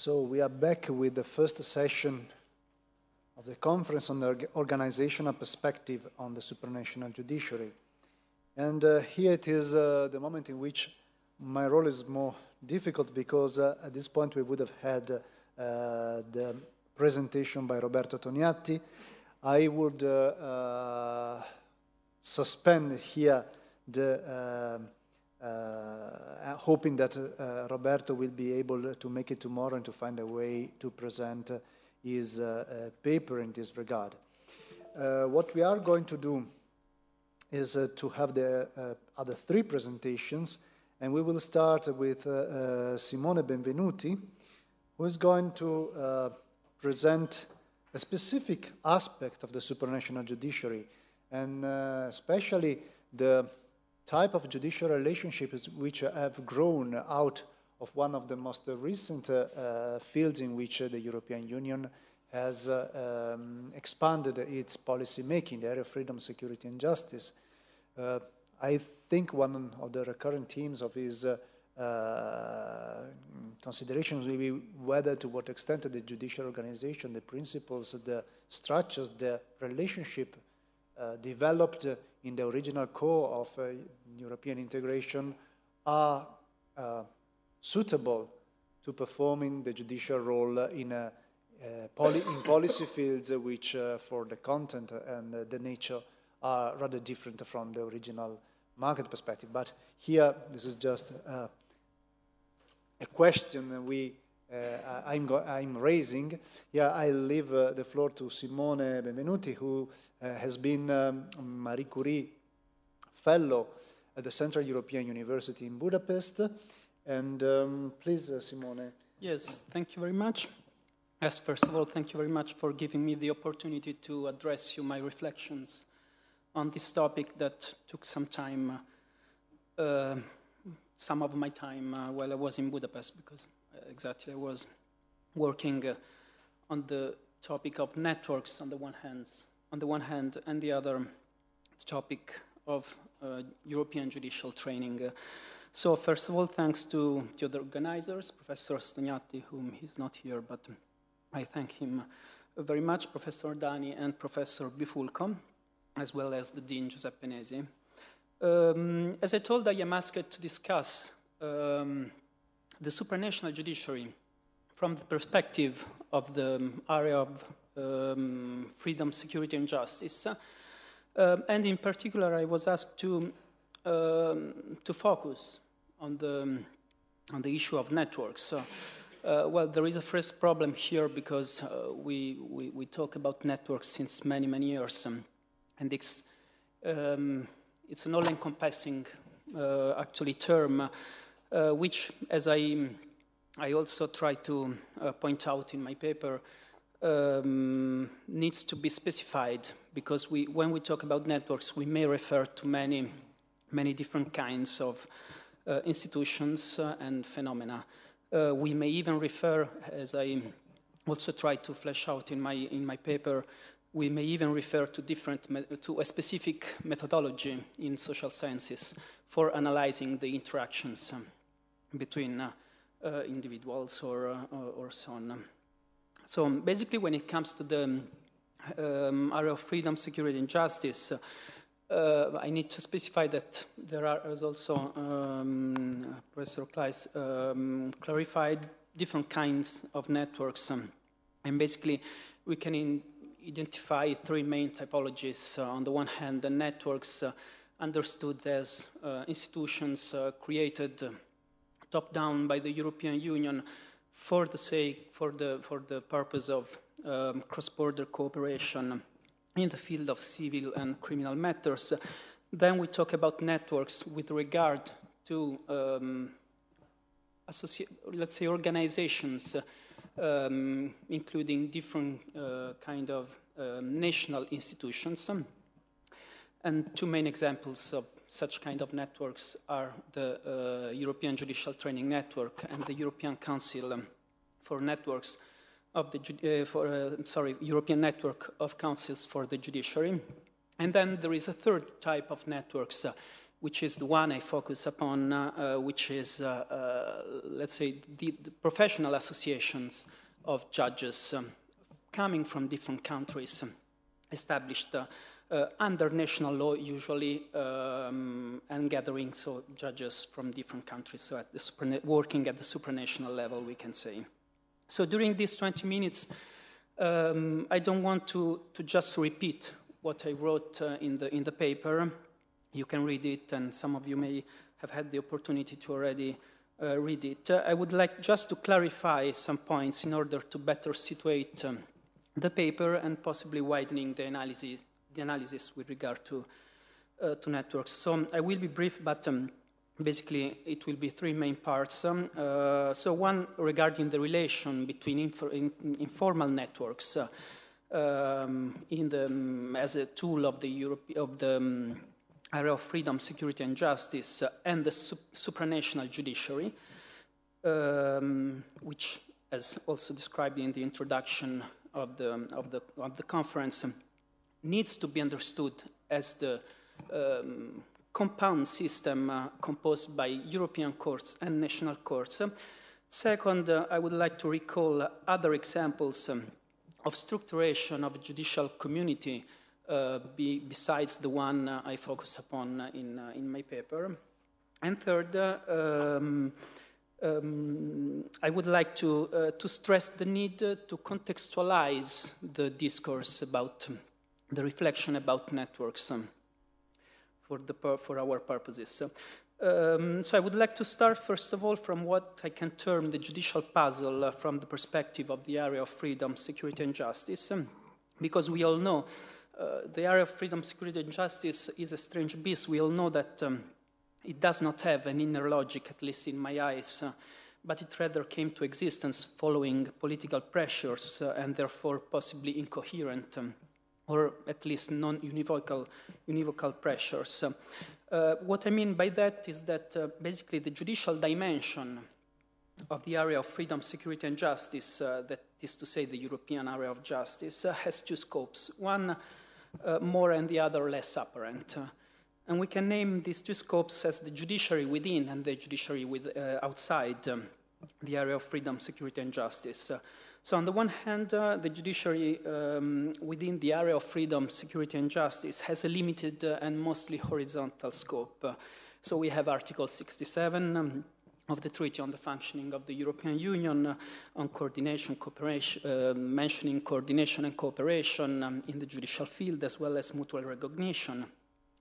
So we are back with the first session of the conference on the organizational perspective on the supranational judiciary. And here it is the moment in which my role is more difficult, because at this point we would have had the presentation by Roberto Toniatti. I would suspend here the hoping that Roberto will be able to make it tomorrow and to find a way to present his paper in this regard. What we are going to do is to have the other three presentations, and we will start with Simone Benvenuti, who is going to present a specific aspect of the supranational judiciary, and especially the type of judicial relationships which have grown out of one of the most recent fields in which the European Union has expanded its policy making, the area of freedom, security and justice. I think one of the recurrent themes of his considerations will be whether, to what extent, the judicial organization, the principles, the structures, the relationship developed in the original core of European integration are suitable to performing the judicial role in policy fields which, for the content and the nature, are rather different from the original market perspective. But here, this is just a question I'm raising. Here I leave the floor to Simone Benvenuti, who has been Marie Curie Fellow at the Central European University in Budapest. And please, Simone. Yes, thank you very much. Yes, first of all, thank you very much for giving me the opportunity to address you my reflections on this topic that took some time, some of my time while I was in Budapest, because exactly I was working on the topic of networks on the one hand, and the other topic of European judicial training. So first of all, thanks to the other organizers, Professor Toniatti, whom he's not here, but I thank him very much, Professor Dani and Professor Bifulco, as well as the Dean Giuseppe Nesi. As I told, I am asked to discuss the supranational judiciary from the perspective of the area of freedom, security, and justice. And in particular, I was asked to focus on the issue of networks. Well, there is a first problem here, because we talk about networks since many, many years, and it's an all-encompassing, actually, term, which, as I also try to point out in my paper, needs to be specified, because when we talk about networks, we may refer to many different kinds of institutions and phenomena. We may even refer, as I also try to flesh out in my paper, we may even refer to a specific methodology in social sciences for analyzing the interactions between individuals or so on. So basically, when it comes to the area of freedom, security, and justice, I need to specify that there are, as also Professor Kleis clarified, different kinds of networks. And basically, we can identify three main typologies. On the one hand, the networks understood as institutions created top-down by the European Union for the purpose of cross-border cooperation in the field of civil and criminal matters. Then we talk about networks with regard to, let's say, organizations, including different kind of national institutions. And two main examples of such kind of networks are the European Judicial Training Network and the European Council for Networks of the European Network of Councils for the Judiciary. And then there is a third type of networks, which is the one I focus upon, which is, let's say, the professional associations of judges coming from different countries, established under national law usually, and gathering so judges from different countries, so at the working at the supranational level, we can say. So during these 20 minutes, I don't want to just repeat what I wrote in the paper. You can read it, and some of you may have had the opportunity to already read it. I would like just to clarify some points in order to better situate the paper and possibly widening the analysis with regard to networks. So I will be brief, but basically it will be three main parts. So one regarding the relation between informal networks as a tool of the area of freedom, security, and justice, and the supranational judiciary, which, as also described in the introduction of the conference, needs to be understood as the compound system composed by European courts and national courts. Second, I would like to recall other examples of structuration of a judicial community besides the one I focus upon in my paper. And third, I would like to stress the need to contextualize the discourse about the reflection about networks for our purposes. So I would like to start, first of all, from what I can term the judicial puzzle from the perspective of the area of freedom, security, and justice, because we all know the area of freedom, security, and justice is a strange beast. We all know that it does not have an inner logic, at least in my eyes, but it rather came to existence following political pressures and therefore possibly incoherent or at least non-univocal pressures. What I mean by that is that basically the judicial dimension of the area of freedom, security, and justice, that is to say the European area of justice, has two scopes, one more and the other less apparent. And we can name these two scopes as the judiciary within and the judiciary outside the area of freedom, security, and justice. So on the one hand, the judiciary within the area of freedom, security, and justice has a limited and mostly horizontal scope. So we have Article 67 of the Treaty on the Functioning of the European Union on coordination, cooperation, mentioning coordination and cooperation in the judicial field as well as mutual recognition.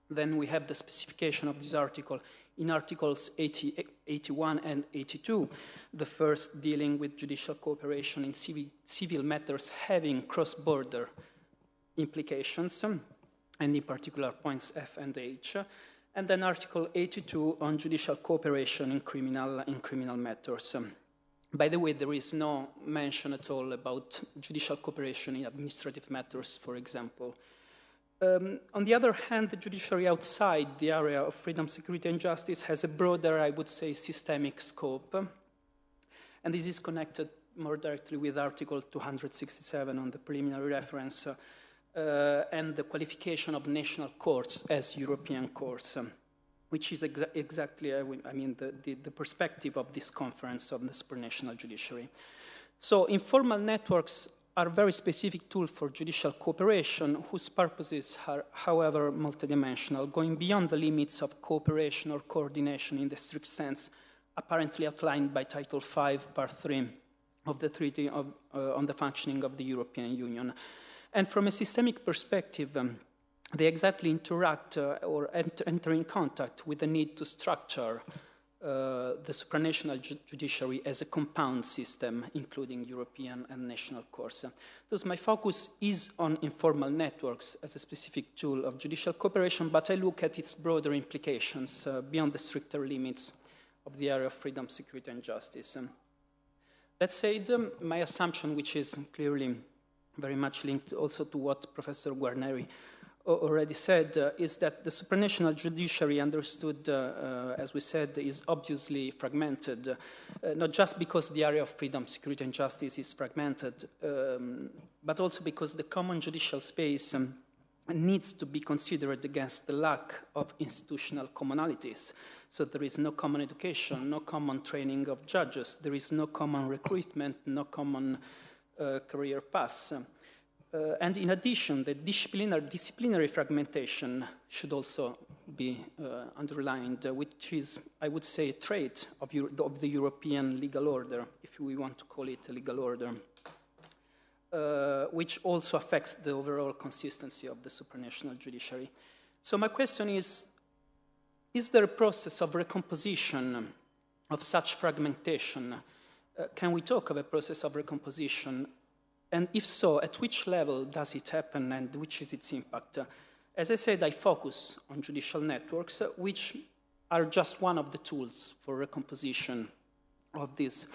Then we have the specification of this article in Articles 81 and 82, the first dealing with judicial cooperation in civil matters having cross-border implications, and in particular points F and H, and then Article 82 on judicial cooperation in criminal matters. By the way, there is no mention at all about judicial cooperation in administrative matters, for example. On the other hand, the judiciary outside the area of freedom, security, and justice has a broader, I would say, systemic scope. And this is connected more directly with Article 267 on the preliminary reference and the qualification of national courts as European courts, which is exactly, the perspective of this conference of the supranational judiciary. So informal networks are a very specific tool for judicial cooperation whose purposes are, however, multidimensional, going beyond the limits of cooperation or coordination in the strict sense apparently outlined by Title V, Part 3 of the Treaty on the Functioning of the European Union. And from a systemic perspective, they exactly interact or enter in contact with the need to structure the supranational judiciary as a compound system, including European and national courts. Thus, my focus is on informal networks as a specific tool of judicial cooperation, but I look at its broader implications beyond the stricter limits of the area of freedom, security, and justice. That said, my assumption, which is clearly very much linked also to what Professor Guarneri already said, is that the supranational judiciary understood, as we said, is obviously fragmented, not just because the area of freedom, security, and justice is fragmented, but also because the common judicial space needs to be considered against the lack of institutional commonalities. So there is no common education, no common training of judges, there is no common recruitment, no common career paths. And in addition, the disciplinary fragmentation should also be underlined, which is, I would say, a trait of the European legal order, if we want to call it a legal order, which also affects the overall consistency of the supranational judiciary. So my question is there a process of recomposition of such fragmentation? Can we talk of a process of recomposition? And if so, at which level does it happen and which is its impact? As I said, I focus on judicial networks, which are just one of the tools for recomposition of this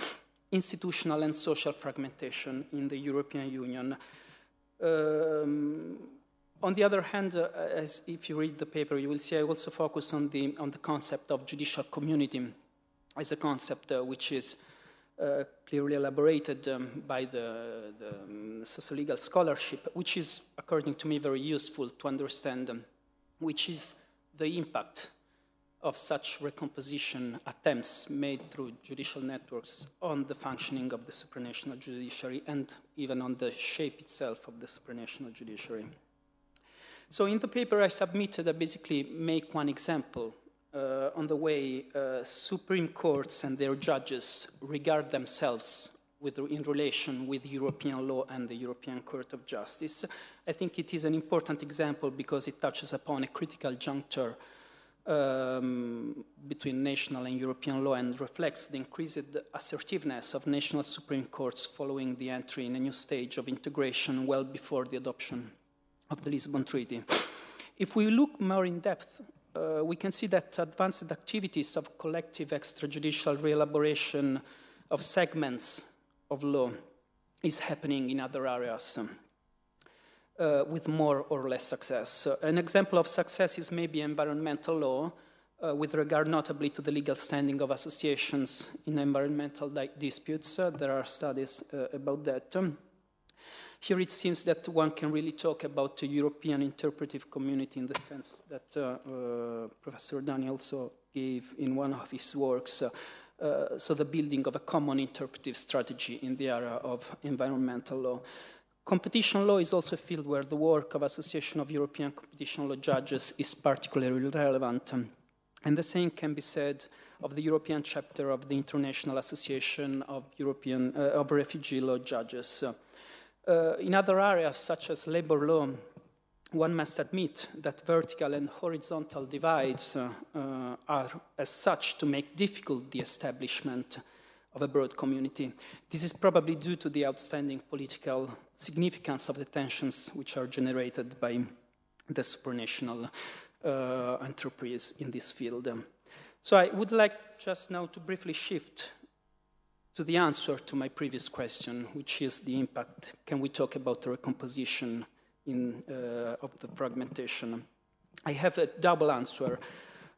institutional and social fragmentation in the European Union. On the other hand, as if you read the paper, you will see I also focus on the concept of judicial community as a concept which is clearly elaborated by the socio-legal scholarship, which is, according to me, very useful to understand which is the impact of such recomposition attempts made through judicial networks on the functioning of the supranational judiciary and even on the shape itself of the supranational judiciary. So in the paper I submitted, I basically make one example on the way Supreme Courts and their judges regard themselves in relation with European law and the European Court of Justice. I think it is an important example because it touches upon a critical juncture between national and European law and reflects the increased assertiveness of national Supreme Courts following the entry in a new stage of integration well before the adoption of the Lisbon Treaty. If we look more in depth, we can see that advanced activities of collective extrajudicial reelaboration of segments of law is happening in other areas with more or less success. An example of success is maybe environmental law with regard notably to the legal standing of associations in environmental disputes. There are studies about that. Here it seems that one can really talk about a European interpretive community in the sense that Professor Dani also gave in one of his works, so the building of a common interpretive strategy in the area of environmental law. Competition law is also a field where the work of Association of European Competition Law Judges is particularly relevant. And the same can be said of the European chapter of the International Association of Refugee Law Judges. In other areas, such as labor law, one must admit that vertical and horizontal divides are as such to make difficult the establishment of a broad community. This is probably due to the outstanding political significance of the tensions which are generated by the supranational enterprise in this field. So I would like just now to briefly shift to the answer to my previous question, which is the impact. Can we talk about the recomposition of the fragmentation? I have a double answer.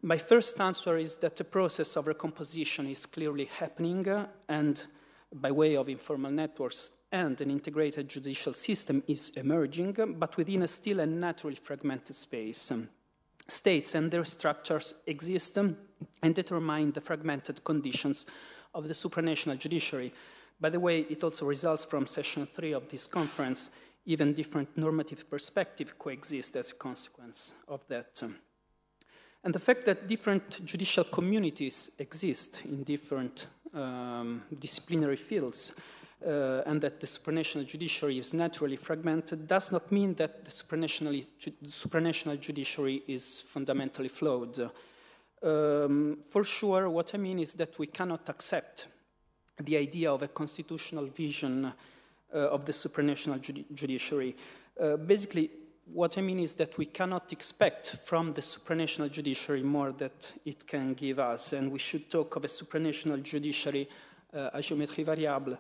My first answer is that the process of recomposition is clearly happening and by way of informal networks and an integrated judicial system is emerging, but within a still and naturally fragmented space. States and their structures exist and determine the fragmented conditions of the supranational judiciary. By the way, it also results from session 3 of this conference. Even different normative perspectives coexist as a consequence of that. And the fact that different judicial communities exist in different disciplinary fields and that the supranational judiciary is naturally fragmented does not mean that the supranational judiciary is fundamentally flawed. For sure, what I mean is that we cannot accept the idea of a constitutional vision of the supranational judiciary. Basically, what I mean is that we cannot expect from the supranational judiciary more that it can give us, and we should talk of a supranational judiciary à géométrie variable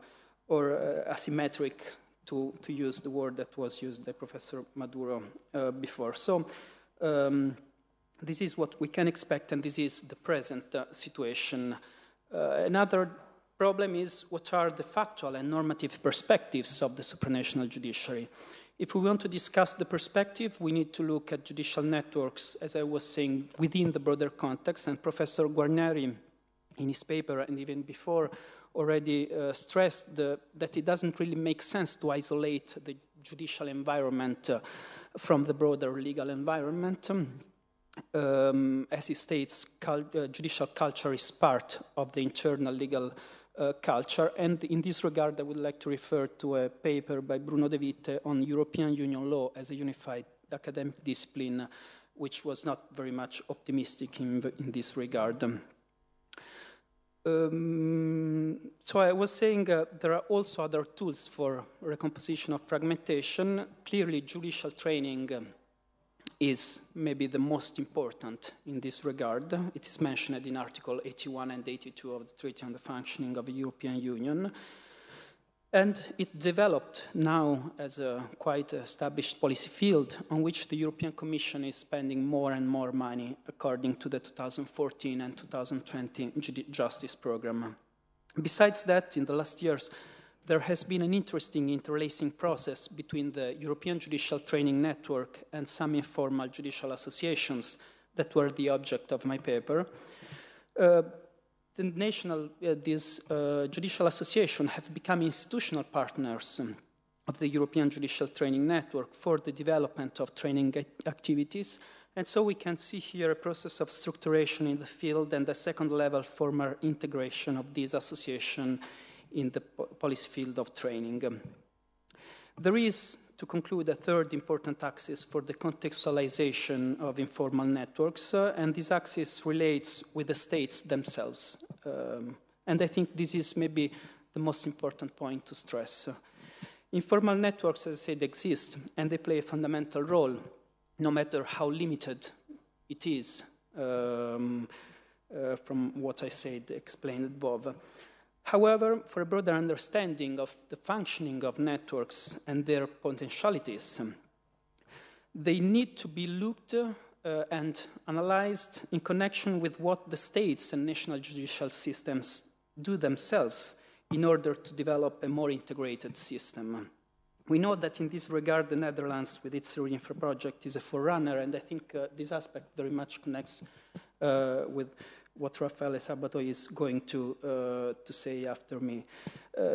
or asymmetric, to use the word that was used by Professor Maduro before. So this is what we can expect, and this is the present situation. Another problem is what are the factual and normative perspectives of the supranational judiciary. If we want to discuss the perspective, we need to look at judicial networks, as I was saying, within the broader context. And Professor Guarneri, in his paper and even before, already stressed that it doesn't really make sense to isolate the judicial environment from the broader legal environment. As he states, judicial culture is part of the internal legal culture, and in this regard I would like to refer to a paper by Bruno De Witte on European Union law as a unified academic discipline, which was not very much optimistic in this regard. So I was saying there are also other tools for recomposition of fragmentation. Clearly judicial training is maybe the most important in this regard. It is mentioned in Article 81 and 82 of the Treaty on the Functioning of the European Union. And it developed now as a quite established policy field on which the European Commission is spending more and more money according to the 2014 and 2020 Justice Programme. Besides that, in the last years, there has been an interesting interlacing process between the European Judicial Training Network and some informal judicial associations that were the object of my paper. These judicial associations have become institutional partners of the European Judicial Training Network for the development of training activities. And so we can see here a process of structuration in the field and a second level formal integration of these associations in the policy field of training. There is, to conclude, a third important axis for the contextualization of informal networks, and this axis relates with the states themselves. And I think this is maybe the most important point to stress. Informal networks, as I said, exist, and they play a fundamental role, no matter how limited it is, from what I said, explained above. However, for a broader understanding of the functioning of networks and their potentialities, they need to be looked and analyzed in connection with what the states and national judicial systems do themselves in order to develop a more integrated system. We know that in this regard, the Netherlands, with its Infra project, is a forerunner, and I think this aspect very much connects with what Raffaele Sabato is going to say after me.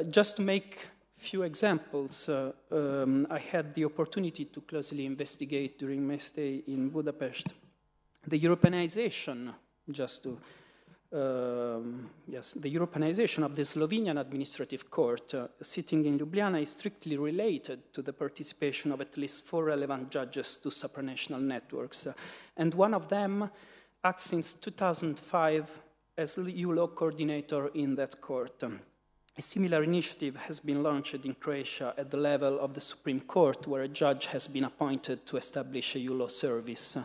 Just to make a few examples, I had the opportunity to closely investigate during my stay in Budapest the Europeanization, the Europeanization of the Slovenian Administrative Court sitting in Ljubljana is strictly related to the participation of at least 4 relevant judges to supranational networks, and one of them acts since 2005 as EU law coordinator in that court. A similar initiative has been launched in Croatia at the level of the Supreme Court, where a judge has been appointed to establish a EU law service.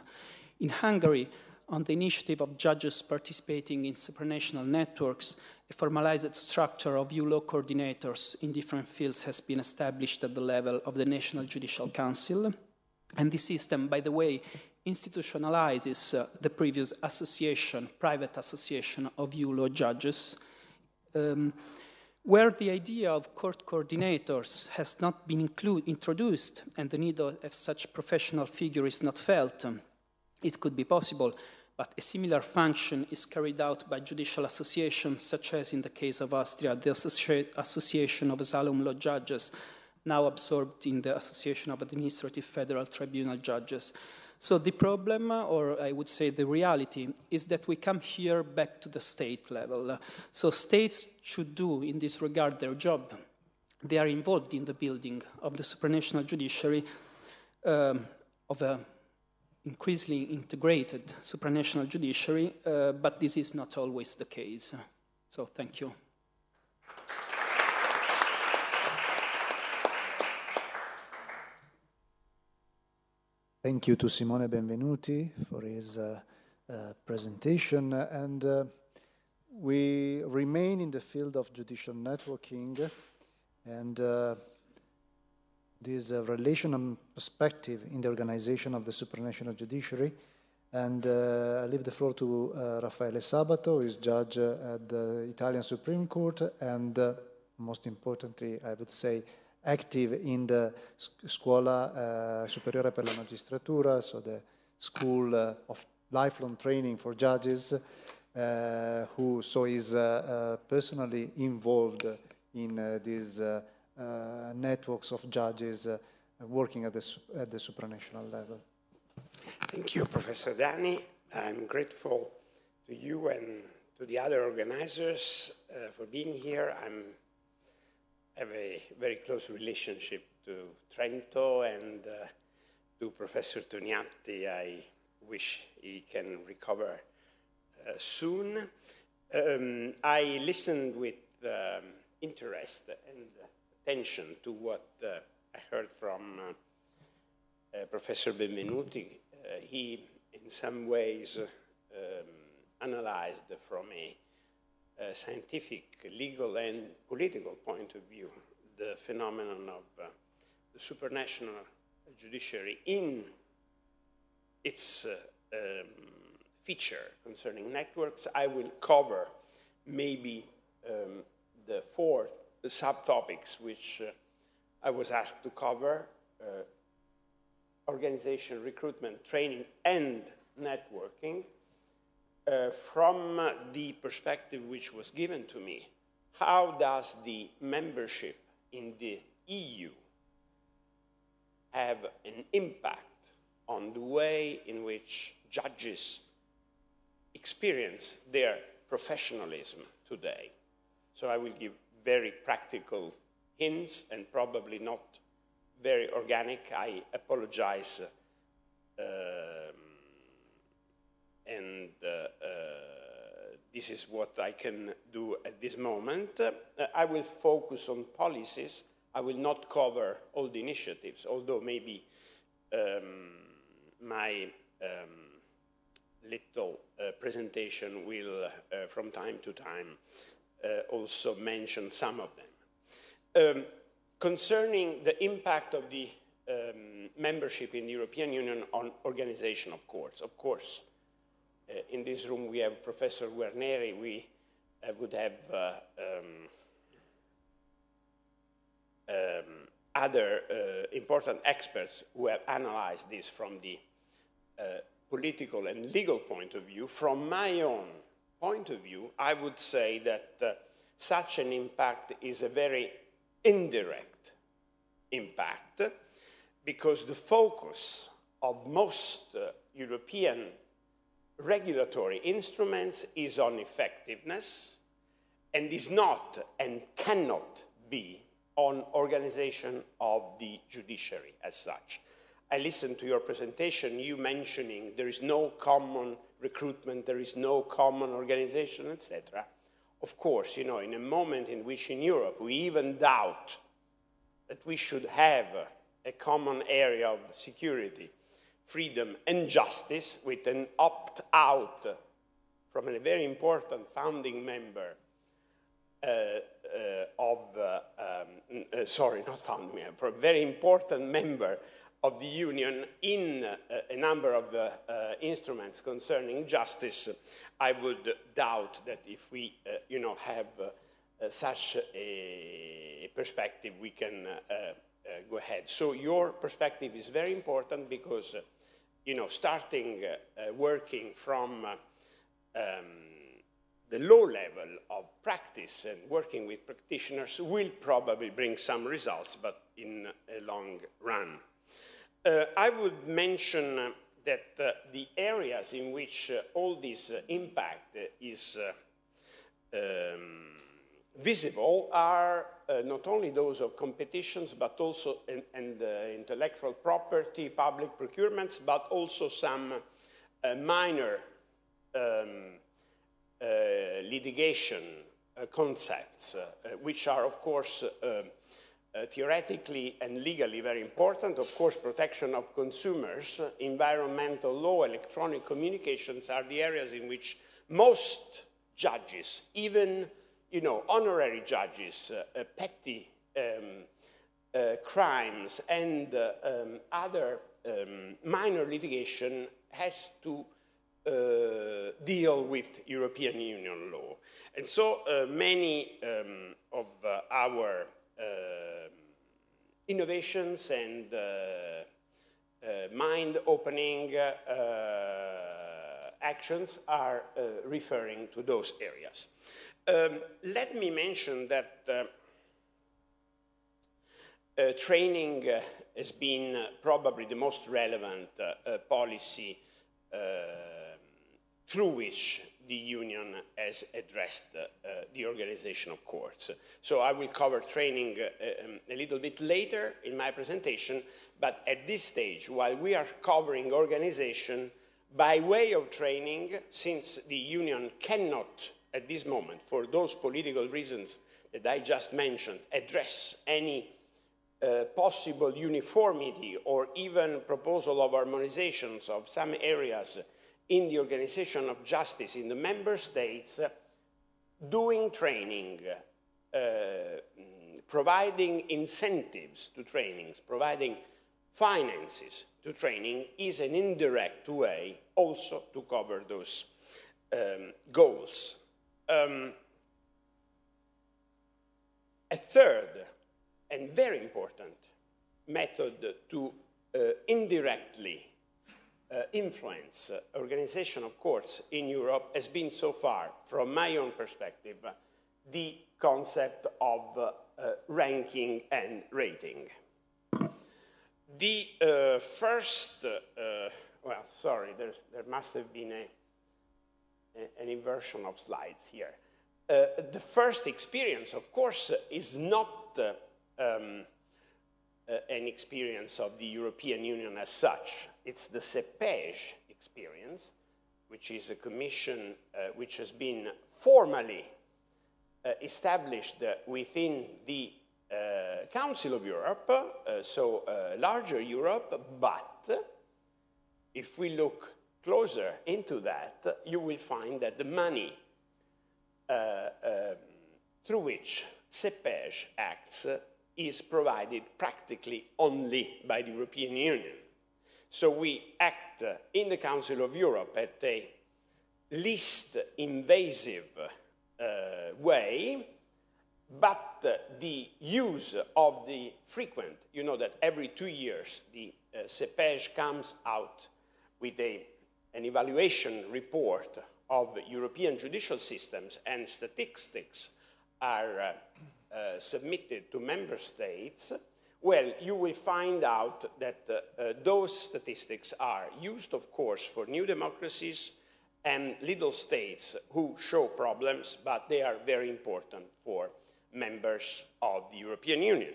In Hungary, on the initiative of judges participating in supranational networks, a formalized structure of EU law coordinators in different fields has been established at the level of the National Judicial Council. And this system, by the way, institutionalizes the previous association, private association of EU law judges, where the idea of court coordinators has not been introduced and the need of such professional figure is not felt. It could be possible, but a similar function is carried out by judicial associations, such as in the case of Austria, the Association of Asylum Law Judges, now absorbed in the Association of Administrative Federal Tribunal Judges. So the problem, or I would say the reality, is that we come here back to the state level. So states should do, in this regard, their job. They are involved in the building of the supranational judiciary, of an increasingly integrated supranational judiciary, but this is not always the case. So thank you. Thank you to Simone Benvenuti for his presentation. And we remain in the field of judicial networking and this relation and perspective in the organization of the supranational judiciary. And I leave the floor to Raffaele Sabato, who is judge at the Italian Supreme Court, and most importantly, I would say, active in the Scuola Superiore per la Magistratura, so the school of lifelong training for judges, who is personally involved in these networks of judges working at the supranational level. Thank you, Professor Dani. I'm grateful to you and to the other organizers for being here. I have a very close relationship to Trento and to Professor Toniatti. I wish he can recover soon. I listened with interest and attention to what I heard from Professor Benvenuti. He, in some ways, analyzed from a scientific, legal, and political point of view the phenomenon of the supranational judiciary in its feature concerning networks. I will cover maybe the 4 subtopics which I was asked to cover: organization, recruitment, training, and networking. From the perspective which was given to me, how does the membership in the EU have an impact on the way in which judges experience their professionalism today? So I will give very practical hints and probably not very organic. I apologize. And this is what I can do at this moment. I will focus on policies. I will not cover all the initiatives, although maybe my little presentation will, from time to time, also mention some of them. Concerning the impact of the membership in the European Union on organization of courts, of course, in this room we have Professor Guarneri. We would have other important experts who have analyzed this from the political and legal point of view. From my own point of view, I would say that such an impact is a very indirect impact, because the focus of most European regulatory instruments is on effectiveness and is not and cannot be on organization of the judiciary as such. I listened to your presentation, you mentioning there is no common recruitment, there is no common organization, etc. Of course, you know, in a moment in which in Europe we even doubt that we should have a common area of security, freedom and justice, with an opt-out from a very important founding member for a very important member of the Union in a number of instruments concerning justice, I would doubt that if we, have such a perspective, we can go ahead. So your perspective is very important because, starting working from the low level of practice and working with practitioners will probably bring some results, but in a long run. I would mention that the areas in which all this impact is visible are not only those of competitions, but also intellectual property, public procurements, but also some minor litigation concepts, which are, of course, theoretically and legally very important. Of course, protection of consumers, environmental law, electronic communications are the areas in which most judges, even honorary judges, petty crimes and other minor litigation has to deal with European Union law. And so many of our innovations and mind-opening actions are referring to those areas. Let me mention that training has been probably the most relevant policy through which the Union has addressed the organization of courts. So I will cover training a little bit later in my presentation, but at this stage, while we are covering organization, by way of training, since the Union cannot, at this moment, for those political reasons that I just mentioned, address any possible uniformity or even proposal of harmonizations of some areas in the organization of justice in the member states, doing training, providing incentives to trainings, providing finances to training is an indirect way also to cover those goals. A third and very important method to indirectly influence organization of courts in Europe has been so far, from my own perspective, the concept of ranking and rating. The first, well, sorry, there must have been an inversion of slides here. The first experience, of course, is not an experience of the European Union as such. It's the CEPEJ experience, which is a commission which has been formally established within the Council of Europe, so larger Europe, but if we look closer into that, you will find that the money through which CEPEJ acts is provided practically only by the European Union. So we act in the Council of Europe at a least invasive way, but the use of the frequent, you know that every 2 years the CEPEJ comes out with an evaluation report of European judicial systems, and statistics are submitted to member states. Well, you will find out that those statistics are used, of course, for new democracies and little states who show problems, but they are very important for members of the European Union.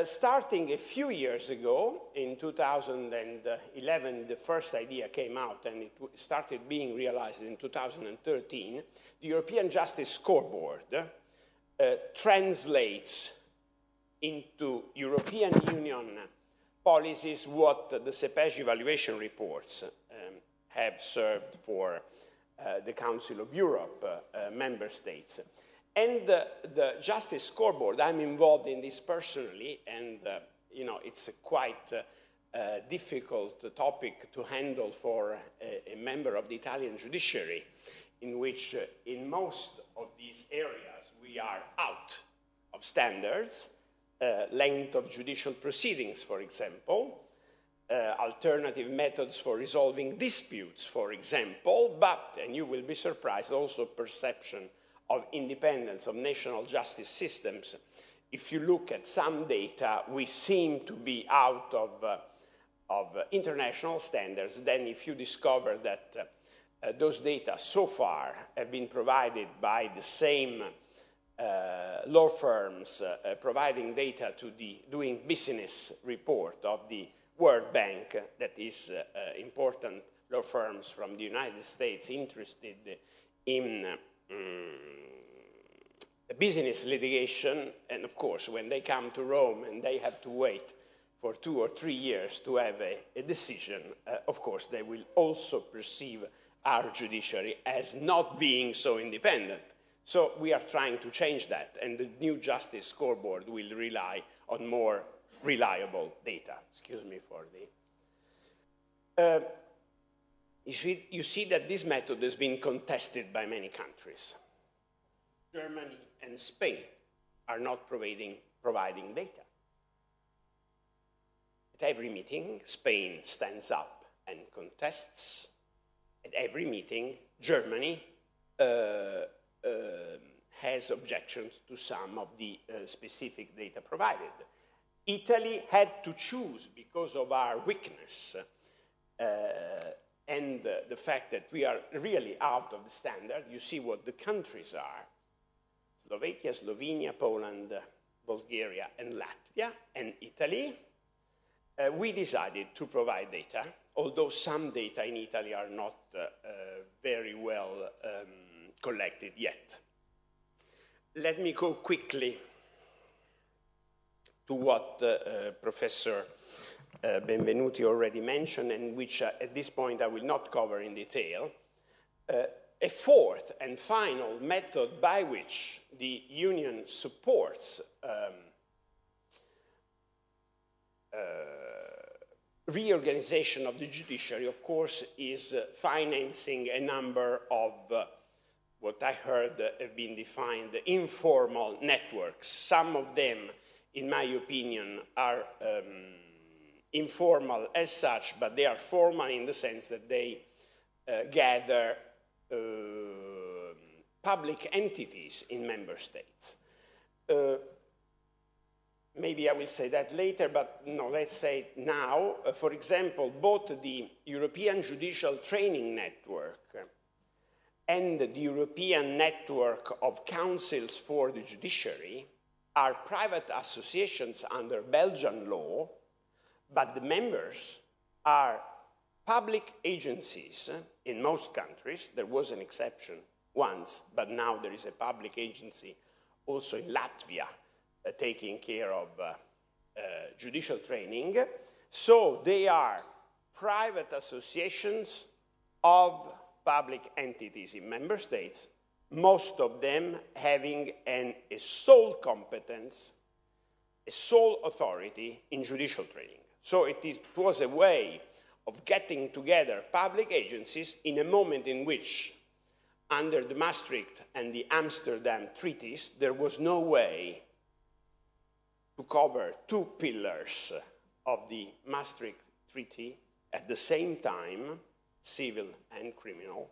Starting a few years ago, in 2011, the first idea came out and it started being realized in 2013, the European Justice Scoreboard translates into European Union policies what the CEPEJ evaluation reports have served for the Council of Europe member states. And the Justice Scoreboard, I'm involved in this personally, and you know, it's a quite difficult topic to handle for a member of the Italian judiciary, in which in most of these areas we are out of standards, length of judicial proceedings, for example, alternative methods for resolving disputes, for example, but, and you will be surprised, also perception of independence of national justice systems. If you look at some data, we seem to be out of international standards. Then if you discover that those data so far have been provided by the same law firms providing data to the Doing Business report of the World Bank, that is important law firms from the United States interested in business litigation, and of course when they come to Rome and they have to wait for 2 or 3 years to have a decision, of course they will also perceive our judiciary as not being so independent. So we are trying to change that, and the new Justice Scoreboard will rely on more reliable data. Excuse me for the... You see that this method has been contested by many countries. Germany and Spain are not providing data. every meeting, Spain stands up and contests. At every meeting, Germany has objections to some of the specific data provided. Italy had to choose because of our weakness and the fact that we are really out of the standard. You see what the countries are: Slovakia, Slovenia, Poland, Bulgaria, and Latvia, and Italy. We decided to provide data, although some data in Italy are not very well collected yet. Let me go quickly to what Professor Benvenuti already mentioned, and which at this point I will not cover in detail. A fourth and final method by which the Union supports reorganization of the judiciary, of course, is financing a number of what I heard have been defined informal networks. Some of them, in my opinion, are informal as such, but they are formal in the sense that they gather public entities in member states. Maybe I will say that later, but no, let's say it now. For example, both the European Judicial Training Network and the European Network of Councils for the Judiciary are private associations under Belgian law, but the members are public agencies in most countries. There was an exception once, but now there is a public agency also in Latvia taking care of judicial training. So they are private associations of public entities in member states, most of them having a sole competence, a sole authority in judicial training. So it was a way of getting together public agencies in a moment in which, under the Maastricht and the Amsterdam treaties, there was no way to cover two pillars of the Maastricht Treaty at the same time, civil and criminal,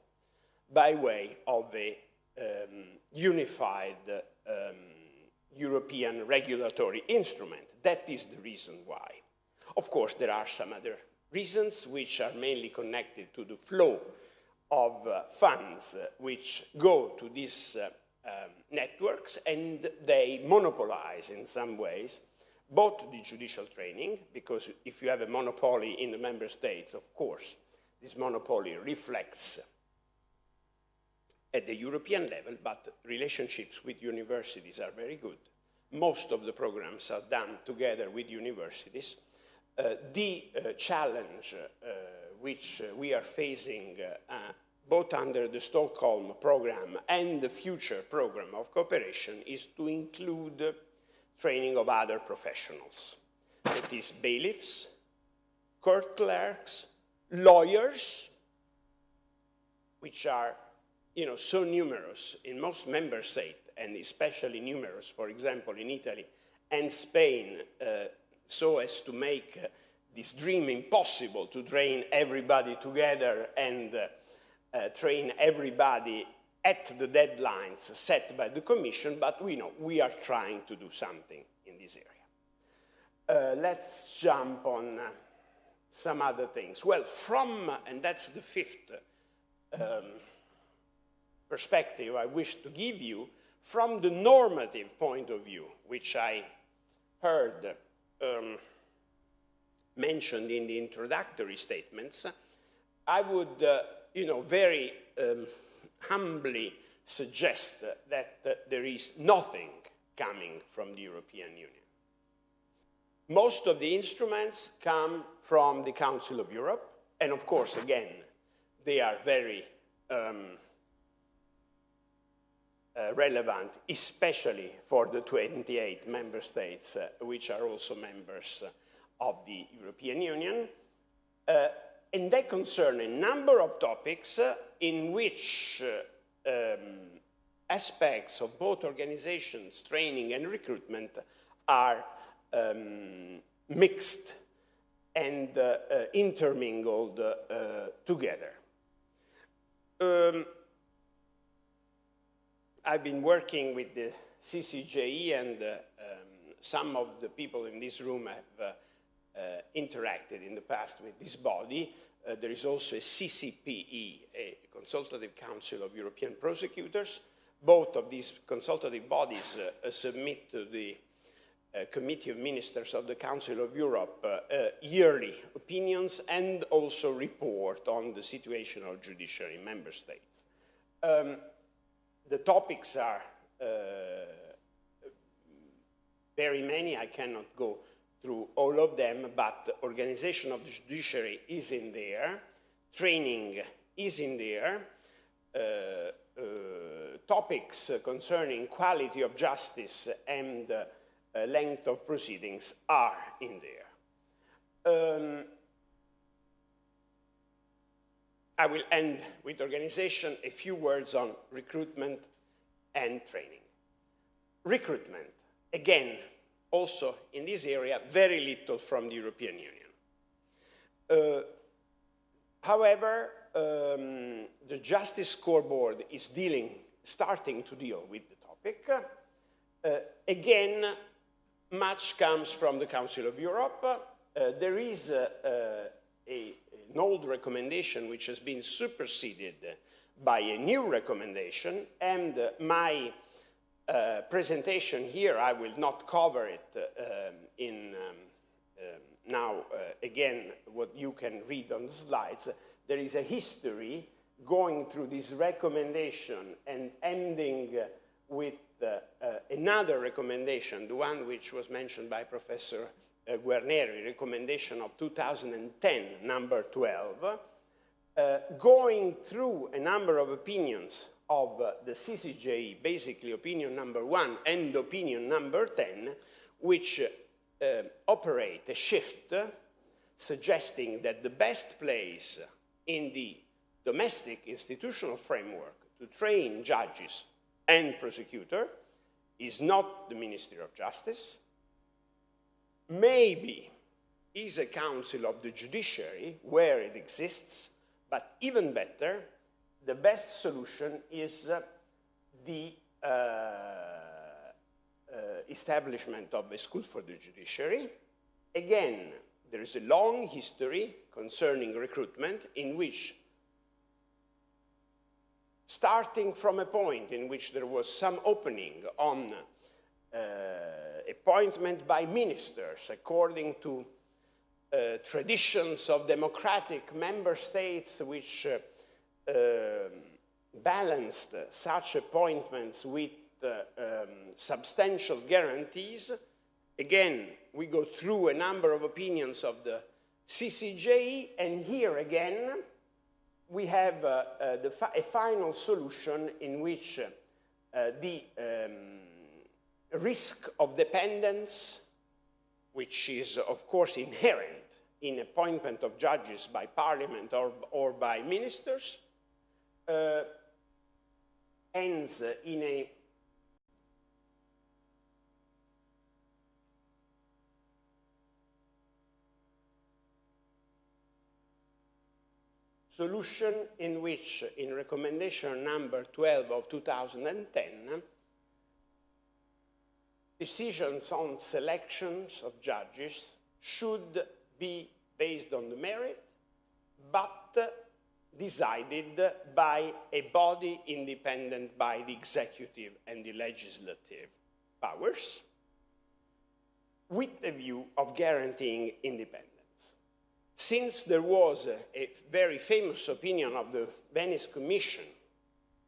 by way of a unified European regulatory instrument. That is the reason why. Of course, there are some other reasons which are mainly connected to the flow of funds which go to these networks, and they monopolize in some ways both the judicial training, because if you have a monopoly in the member states, of course, this monopoly reflects at the European level, but relationships with universities are very good. Most of the programs are done together with universities. The challenge which we are facing both under the Stockholm program and the future program of cooperation is to include training of other professionals. That is bailiffs, court clerks, lawyers, which are so numerous in most member states, and especially numerous, for example, in Italy and Spain, so as to make this dream impossible to train everybody together and train everybody at the deadlines set by the Commission, but we know we are trying to do something in this area. Let's jump on some other things. Well, and that's the fifth perspective I wish to give you, from the normative point of view, which I heard mentioned in the introductory statements, I would, very humbly suggest that there is nothing coming from the European Union. Most of the instruments come from the Council of Europe, and of course, again, they are very relevant, especially for the 28 member states, which are also members of the European Union. And they concern a number of topics in which aspects of both organizations, training and recruitment are mixed and intermingled together. I've been working with the CCJE, and some of the people in this room have interacted in the past with this body. There is also a CCPE, a Consultative Council of European Prosecutors. Both of these consultative bodies submit to the Committee of Ministers of the Council of Europe yearly opinions and also report on the situation of judiciary in member states. The topics are very many. I cannot go through all of them, but the organization of the judiciary is in there, training is in there, topics concerning quality of justice and length of proceedings are in there. I will end with organization, a few words on recruitment and training. Recruitment, again, also in this area, very little from the European Union. However, the Justice Scoreboard is starting to deal with the topic. Again, much comes from the Council of Europe. There is an old recommendation which has been superseded by a new recommendation, and my presentation here, I will not cover it now, again, what you can read on the slides. There is a history going through this recommendation and ending with another recommendation, the one which was mentioned by Professor Guarneri, recommendation of 2010, number 12, going through a number of opinions of the CCJE, basically opinion number 1 and opinion number 10, which operate a shift suggesting that the best place in the domestic institutional framework to train judges and prosecutors is not the Ministry of Justice, maybe is a council of the judiciary where it exists, but even better, the best solution is the establishment of a school for the judiciary. Again, there is a long history concerning recruitment in which, starting from a point in which there was some opening on appointment by ministers according to traditions of democratic member states which balanced such appointments with substantial guarantees. Again, we go through a number of opinions of the CCJE, and here again we have a final solution in which the risk of dependence, which is of course inherent in appointment of judges by parliament or by ministers, ends in a solution in which, in recommendation number 12 of 2010, decisions on selections of judges should be based on the merit, but decided by a body independent by the executive and the legislative powers, with a view of guaranteeing independence. Since there was a very famous opinion of the Venice Commission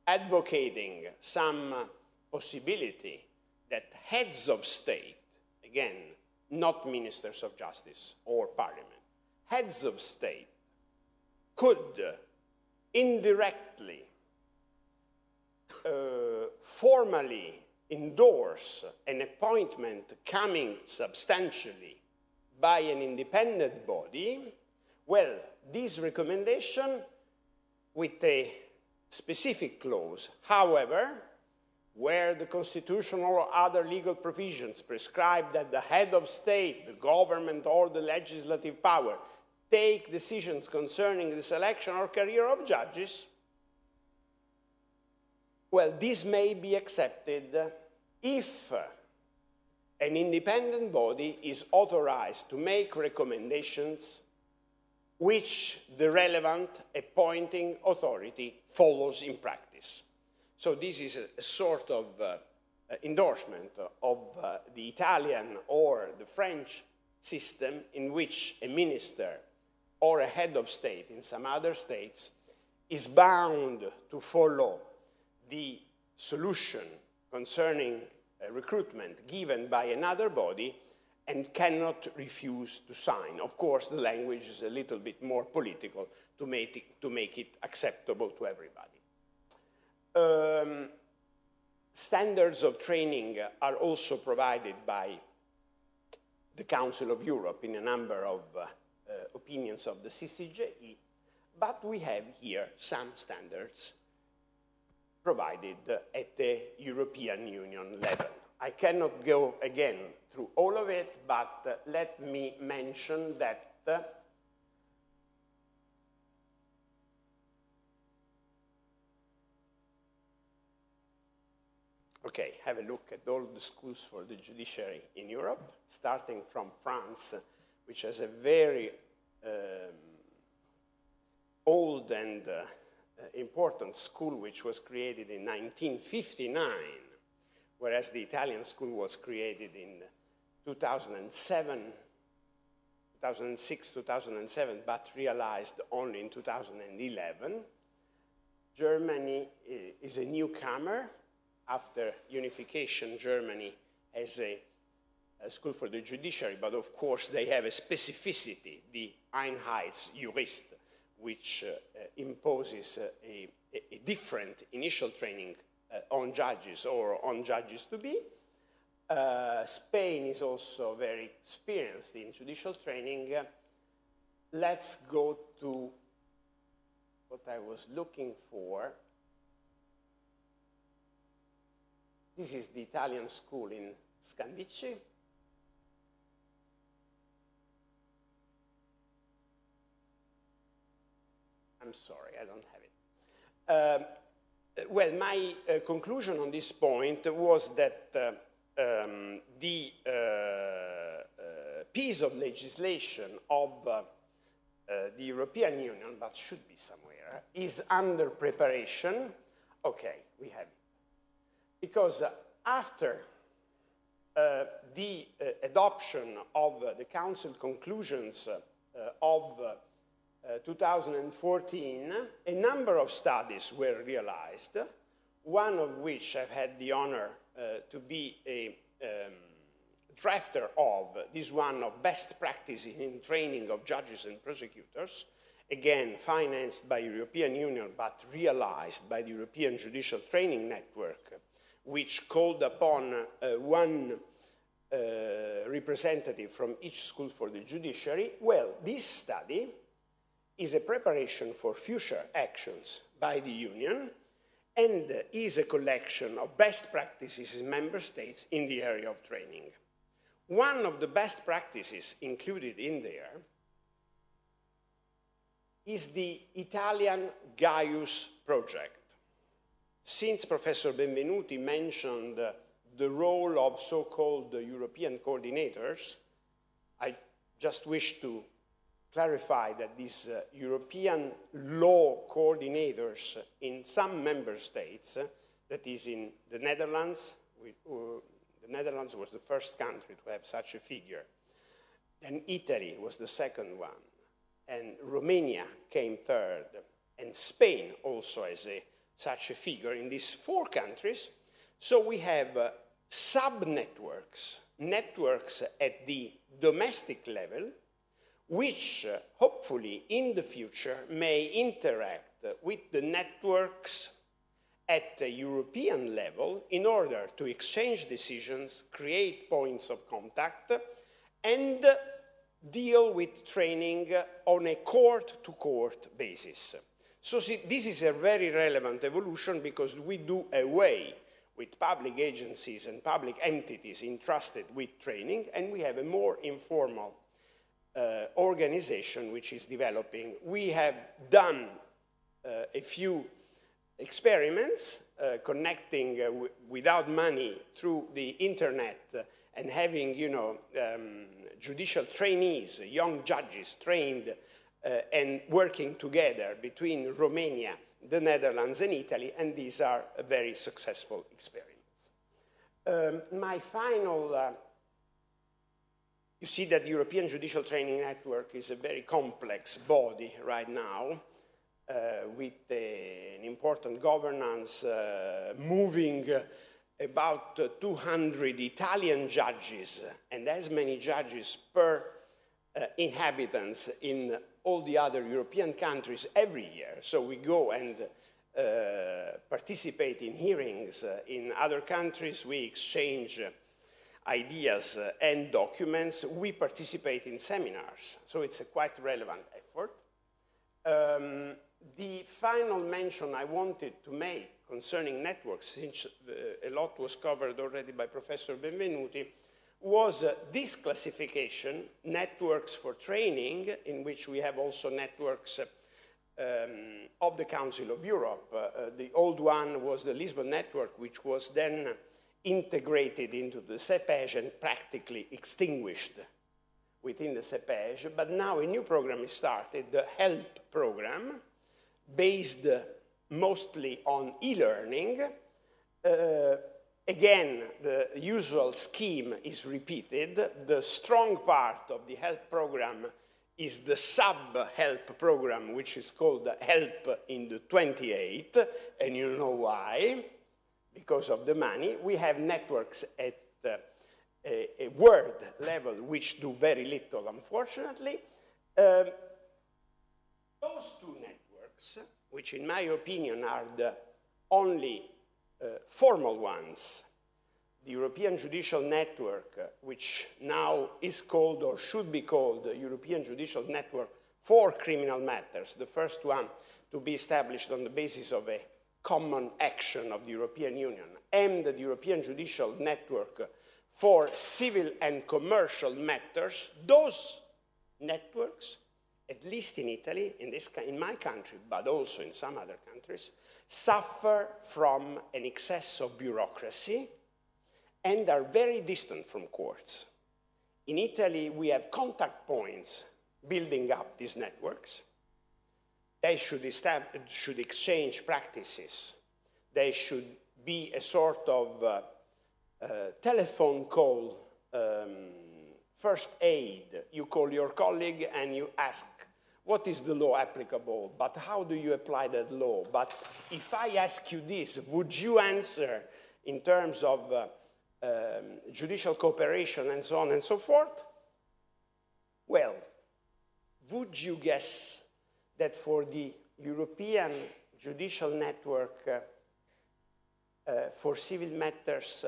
advocating some possibility that heads of state, again, not ministers of justice or parliament, heads of state could indirectly formally endorse an appointment coming substantially by an independent body, well, this recommendation with a specific clause, however, where the constitutional or other legal provisions prescribe that the head of state, the government, or the legislative power take decisions concerning the selection or career of judges, well, this may be accepted if an independent body is authorized to make recommendations which the relevant appointing authority follows in practice. So this is a sort of endorsement of the Italian or the French system in which a minister or a head of state in some other states is bound to follow the solution concerning recruitment given by another body and cannot refuse to sign. Of course, the language is a little bit more political to make it acceptable to everybody. Standards of training are also provided by the Council of Europe in a number of opinions of the CCJE, but we have here some standards provided at the European Union level. I cannot go again through all of it, but let me mention that okay, have a look at all the schools for the judiciary in Europe, starting from France, which has a very old and important school which was created in 1959, whereas the Italian school was created in 2006, 2007, but realized only in 2011. Germany is a newcomer. After unification, Germany has a school for the judiciary, but of course they have a specificity, the Einheitsjurist, which imposes a different initial training on judges or on judges to be. Spain is also very experienced in judicial training. Let's go to what I was looking for. This is the Italian school in Scandicci. I'm sorry, I don't have it. Well, my conclusion on this point was that the piece of legislation of the European Union, but should be somewhere, is under preparation. Okay, we have it. Because after the adoption of the Council conclusions of 2014, a number of studies were realized, one of which I've had the honor to be a drafter of, this one of best practices in training of judges and prosecutors, again financed by the European Union but realized by the European Judicial Training Network, which called upon one representative from each school for the judiciary. Well, this study is a preparation for future actions by the Union and is a collection of best practices in member states in the area of training. One of the best practices included in there is the Italian Gaius project. Since Professor Benvenuti mentioned the role of so-called European coordinators, I just wish to clarify that these European law coordinators in some member states, that is in the Netherlands, the Netherlands was the first country to have such a figure, and Italy was the second one, and Romania came third, and Spain also has such a figure in these four countries. So we have sub-networks, networks at the domestic level, which hopefully in the future may interact with the networks at the European level in order to exchange decisions, create points of contact, and deal with training on a court-to-court basis. So see, this is a very relevant evolution because we do away with public agencies and public entities entrusted with training, and we have a more informal organization which is developing. We have done a few experiments connecting without money through the internet and having, judicial trainees, young judges trained and working together between Romania, the Netherlands, and Italy, and these are very successful experiments. My final, you see that the European Judicial Training Network is a very complex body right now, with an important governance, moving about 200 Italian judges and as many judges per inhabitants in all the other European countries every year. So we go and participate in hearings in other countries. We exchange ideas and documents. We participate in seminars. So it's a quite relevant effort. The final mention I wanted to make concerning networks, since a lot was covered already by Professor Benvenuti, was this classification, networks for training, in which we have also networks of the Council of Europe. The old one was the Lisbon Network, which was then integrated into the CEPEJ and practically extinguished within the CEPEJ. But now a new program is started, the HELP program, based mostly on e-learning. Again, the usual scheme is repeated. The strong part of the HELP program is the sub-HELP program, which is called HELP in the 28, and you know why. Because of the money. We have networks at a world level which do very little, unfortunately. Those two networks, which in my opinion are the only formal ones, the European Judicial Network, which now is called or should be called the European Judicial Network for Criminal Matters, the first one to be established on the basis of a common action of the European Union, and the European Judicial Network for Civil and Commercial Matters. Those networks, at least in Italy, in my country, but also in some other countries, suffer from an excess of bureaucracy and are very distant from courts. In Italy, we have contact points building up these networks. They should exchange practices. They should be a sort of telephone call, first aid. You call your colleague and you ask, what is the law applicable? But how do you apply that law? But if I ask you this, would you answer in terms of judicial cooperation and so on and so forth? Well, would you guess that for the European Judicial Network for civil matters,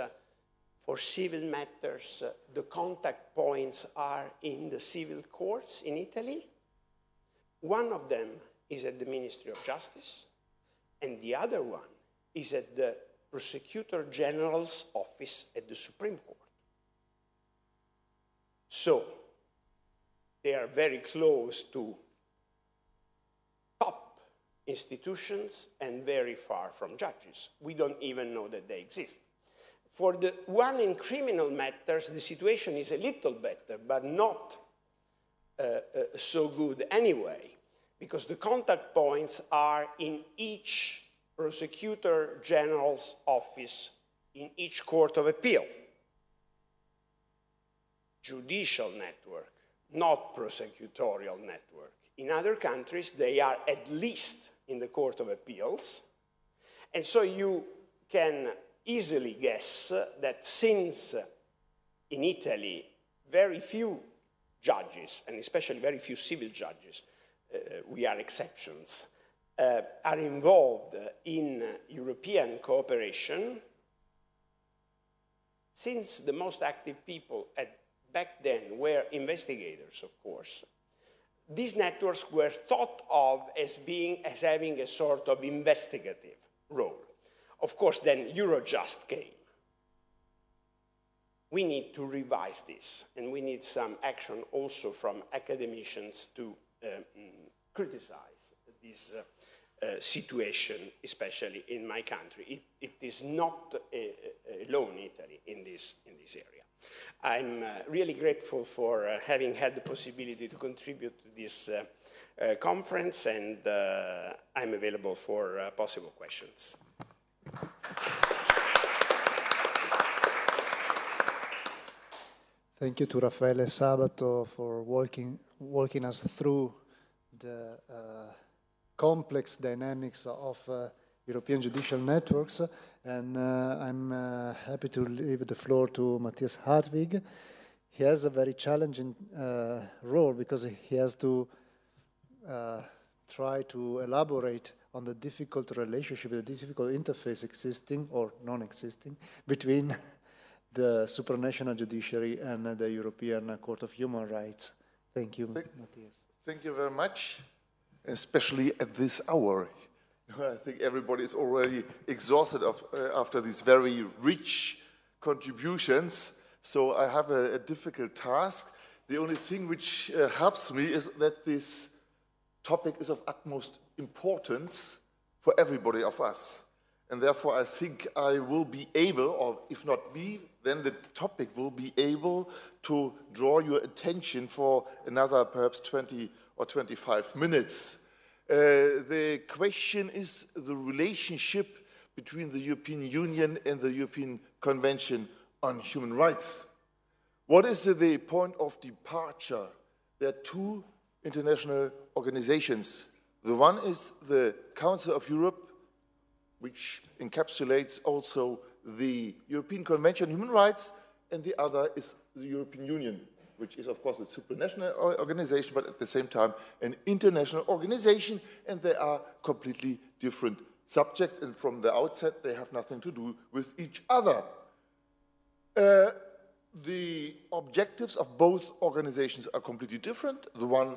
the contact points are in the civil courts in Italy? One of them is at the Ministry of Justice, and the other one is at the Prosecutor General's office at the Supreme Court. So, they are very close to top institutions and very far from judges. We don't even know that they exist. For the one in criminal matters, the situation is a little better, but not so good anyway, because the contact points are in each Prosecutor General's office in each Court of Appeal. Judicial network, not prosecutorial network. In other countries, they are at least in the Court of Appeals. And so you can easily guess that since in Italy very few judges, and especially very few civil judges, we are exceptions, are involved in European cooperation, since the most active people back then were investigators, of course, these networks were thought of as having a sort of investigative role. Of course, then Eurojust came. We need to revise this, and we need some action also from academicians to criticize this situation, especially in my country. It is not alone Italy in this area. I'm really grateful for having had the possibility to contribute to this conference, and I'm available for possible questions. Thank you to Raffaele Sabato for walking us through the complex dynamics of European judicial networks, and I'm happy to leave the floor to Mathias Hartwig. He has a very challenging role because he has to try to elaborate on the difficult relationship, the difficult interface existing or non-existing between the Supranational Judiciary and the European Court of Human Rights. Thank you, Mathias. Thank you very much, especially at this hour. I think everybody is already exhausted after these very rich contributions, so I have a difficult task. The only thing which helps me is that this topic is of utmost importance for everybody of us. And therefore, I think I will be able, or if not me, then the topic will be able to draw your attention for another perhaps 20 or 25 minutes. The question is the relationship between the European Union and the European Convention on Human Rights. What is the point of departure? There are two international organizations. The one is the Council of Europe, which encapsulates also the European Convention on Human Rights, and the other is the European Union, which is, of course, a supranational organization, but at the same time an international organization, and they are completely different subjects, and from the outset, they have nothing to do with each other. The objectives of both organizations are completely different. The one,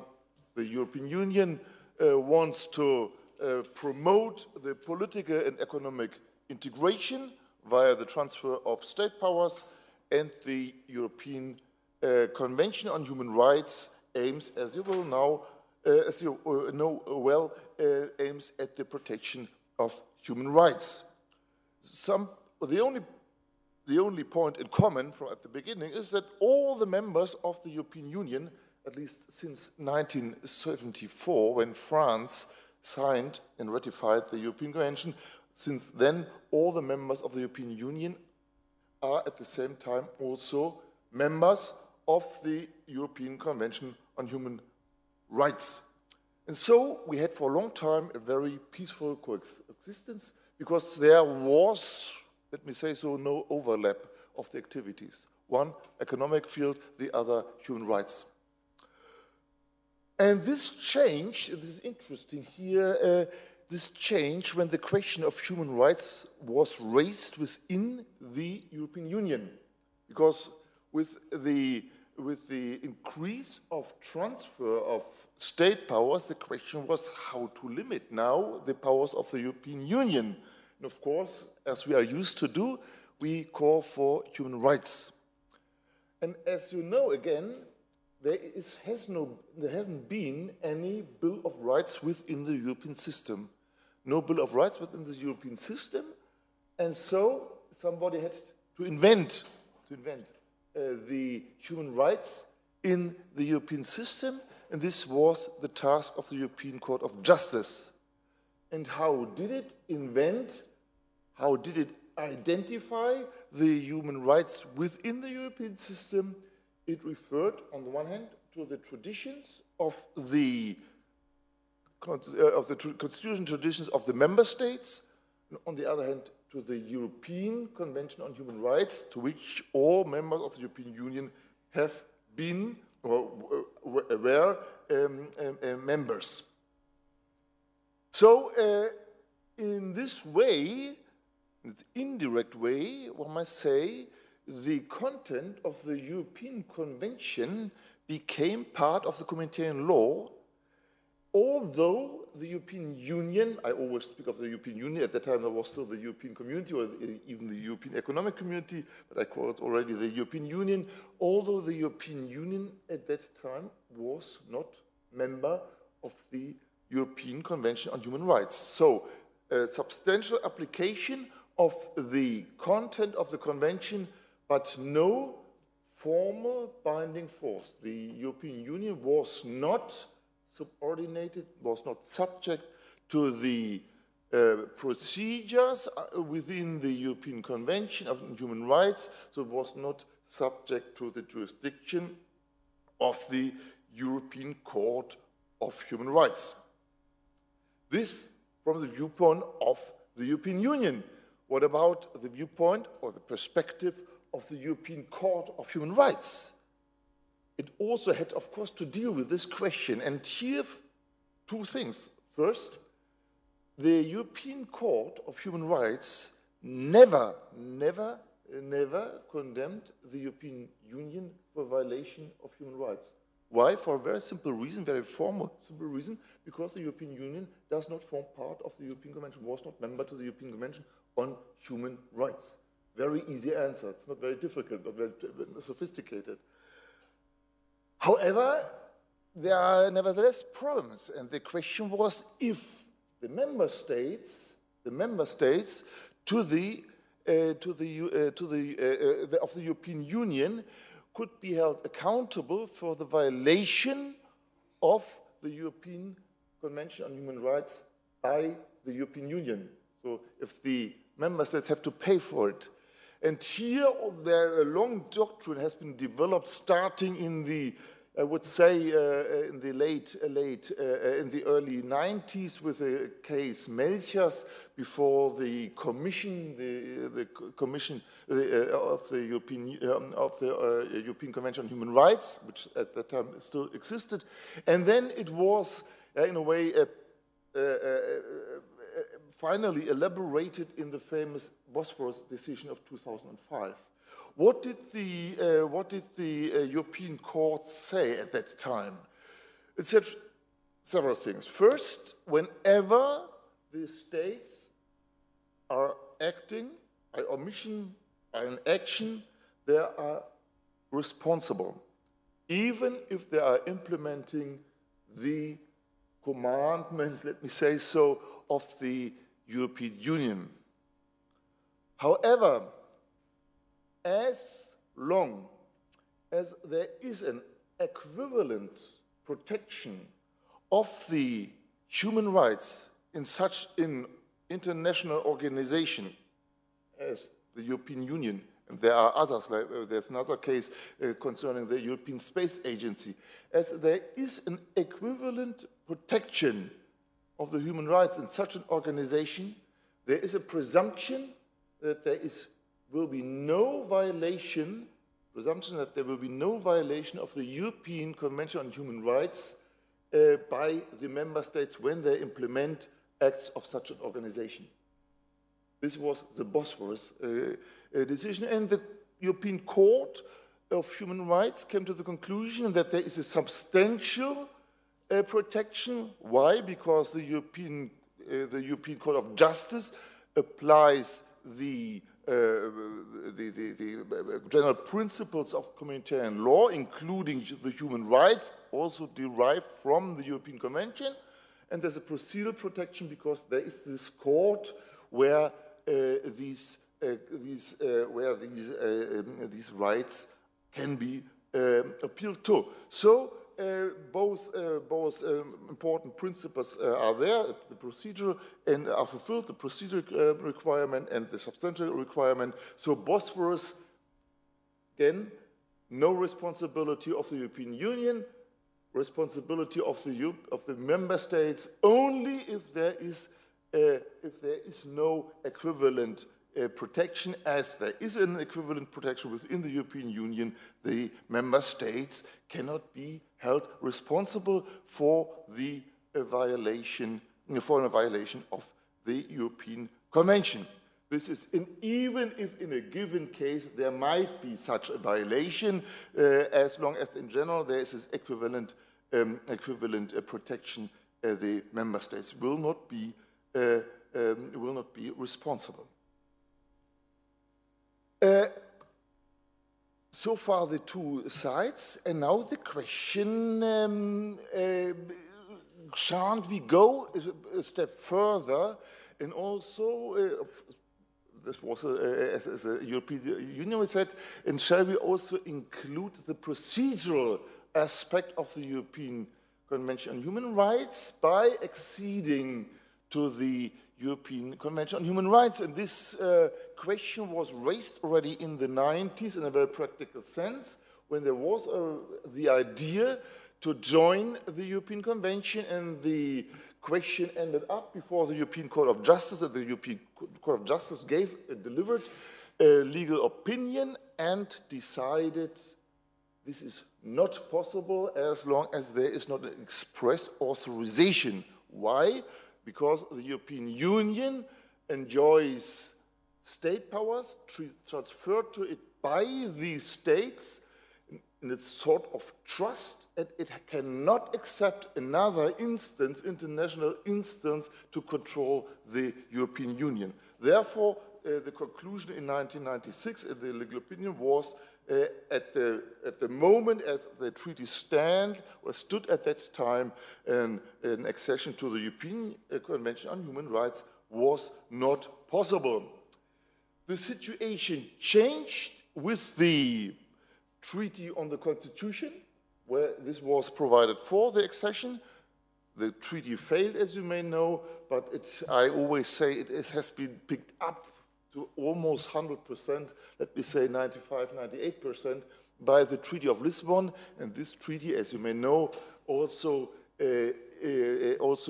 the European Union, wants to promote the political and economic integration via the transfer of state powers, and the European Convention on Human Rights aims, as you will now, as you know well, aims at the protection of human rights. The only point in common from at the beginning is that all the members of the European Union, at least since 1974, when France signed and ratified the European Convention, since then all the members of the European Union are at the same time also members of the European Convention on Human Rights. And so we had for a long time a very peaceful coexistence because there was, let me say so, no overlap of the activities. One economic field, the other human rights. And this change, it is interesting here, this change when the question of human rights was raised within the European Union. Because with the increase of transfer of state powers, the question was how to limit now the powers of the European Union. And of course, as we are used to do, we call for human rights. And as you know, again, there hasn't been any Bill of Rights within the European system. No Bill of Rights within the European system, and so somebody had to invent the human rights in the European system, and this was the task of the European Court of Justice. And how did it invent, how did it identify the human rights within the European system? It referred, on the one hand, to the traditions of the constitutional traditions of the member states, and on the other hand, to the European Convention on Human Rights, to which all members of the European Union have been or were members. So, in this way, indirect way, one must say, the content of the European Convention became part of the communitarian law, although the European Union, I always speak of the European Union, at that time there was still the European Community or even the European Economic Community, but I call it already the European Union, although the European Union at that time was not member of the European Convention on Human Rights. So a substantial application of the content of the convention, but no formal binding force. The European Union was not subordinated, was not subject to the procedures within the European Convention on Human Rights, so it was not subject to the jurisdiction of the European Court of Human Rights. This from the viewpoint of the European Union. What about the viewpoint or the perspective of the European Court of Human Rights? It also had, of course, to deal with this question. And here, two things. First, the European Court of Human Rights never condemned the European Union for violation of human rights. Why? For a very simple reason, very formal, simple reason, because the European Union does not form part of the European Convention, was not member to the European Convention on Human Rights. Very easy answer. It's not very difficult, not very sophisticated. However, there are nevertheless problems, and the question was if the member states of the European Union could be held accountable for the violation of the European Convention on Human Rights by the European Union. So if the member states have to pay for it. And here a long doctrine has been developed starting in the, I would say, in the early 90s with the case Melchers before the Commission, the Commission of the European Convention on Human Rights, which at that time still existed, and then it was in a way finally elaborated in the famous Bosphorus decision of 2005. What did the European Court say at that time? It said several things. First, whenever the states are acting by omission, by an action, they are responsible, even if they are implementing the commandments, let me say so, of the European Union. However, as long as there is an equivalent protection of the human rights in such an international organization as the European Union, and there are others, like there's another case concerning the European Space Agency, as there is an equivalent protection of the human rights in such an organization, there is a presumption that there will be no violation of the European Convention on Human Rights by the member states when they implement acts of such an organization. This was the Bosphorus decision, and the European Court of Human Rights came to the conclusion that there is a substantial protection. Why? Because the European Court of Justice applies the general principles of communitarian law, including the human rights, also derived from the European Convention, and there's a procedural protection because there is this court where these rights can be appealed to. So both important principles are there. The procedural and are fulfilled, the procedural requirement and the substantial requirement. So Bosphorus, again, no responsibility of the European Union, responsibility of the member states only if there is no equivalent protection. As there is an equivalent protection within the European Union, the member states cannot be held responsible for a violation of the European Convention. This is even if in a given case there might be such a violation, as long as in general there is this equivalent protection the member states will not be responsible. So far the two sides, and now the question, shan't we go a step further and also, this was as a European Union, we said, and shall we also include the procedural aspect of the European Convention on Human Rights by acceding to the European Convention on Human Rights? And this question was raised already in the 90s in a very practical sense, when there was the idea to join the European Convention, and the question ended up before the European Court of Justice, and the European Court of Justice delivered a legal opinion and decided this is not possible as long as there is not an express authorization. Why? Because the European Union enjoys state powers transferred to it by the states in its sort of trust, and it cannot accept another instance, international instance, to control the European Union. Therefore, the conclusion in 1996 in the legal opinion was at the moment as the treaty stood at that time, an accession to the European Convention on Human Rights was not possible. The situation changed with the Treaty on the Constitution, where this was provided for the accession. The treaty failed, as you may know, but I always say it has been picked up to almost 100%, let me say 95, 98%, by the Treaty of Lisbon. And this treaty, as you may know, also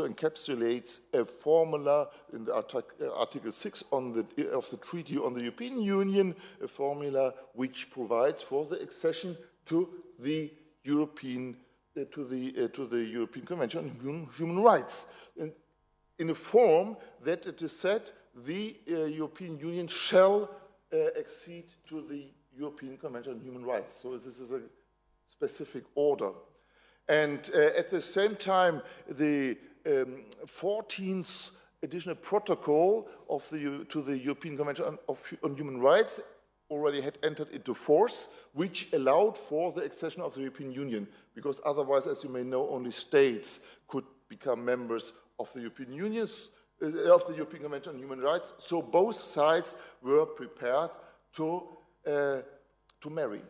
encapsulates a formula in the Article 6 of the Treaty on the European Union, a formula which provides for the accession to the European Convention on Human Rights, and in a form that it is said the European Union shall accede to the European Convention on Human Rights. So this is a specific order. And at the same time, the 14th additional protocol to the European Convention on Human Rights already had entered into force, which allowed for the accession of the European Union, because otherwise, as you may know, only states could become members of the European Union, of the European Convention on Human Rights. So both sides were prepared to marry.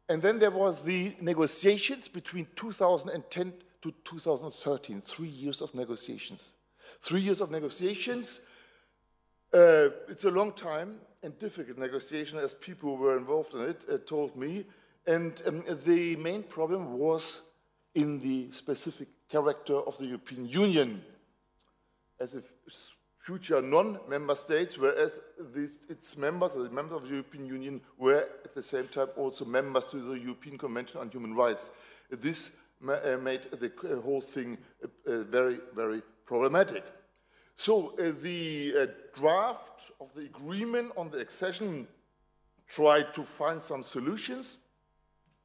And then there was the negotiations between 2010 to 2013, 3 years of negotiations. 3 years of negotiations, it's a long time and difficult negotiation, as people who were involved in it told me. And the main problem was in the specific character of the European Union as a future non-member states, whereas its members, the members of the European Union, were at the same time also members to the European Convention on Human Rights. This made the whole thing very, very problematic. So the draft of the agreement on the accession tried to find some solutions.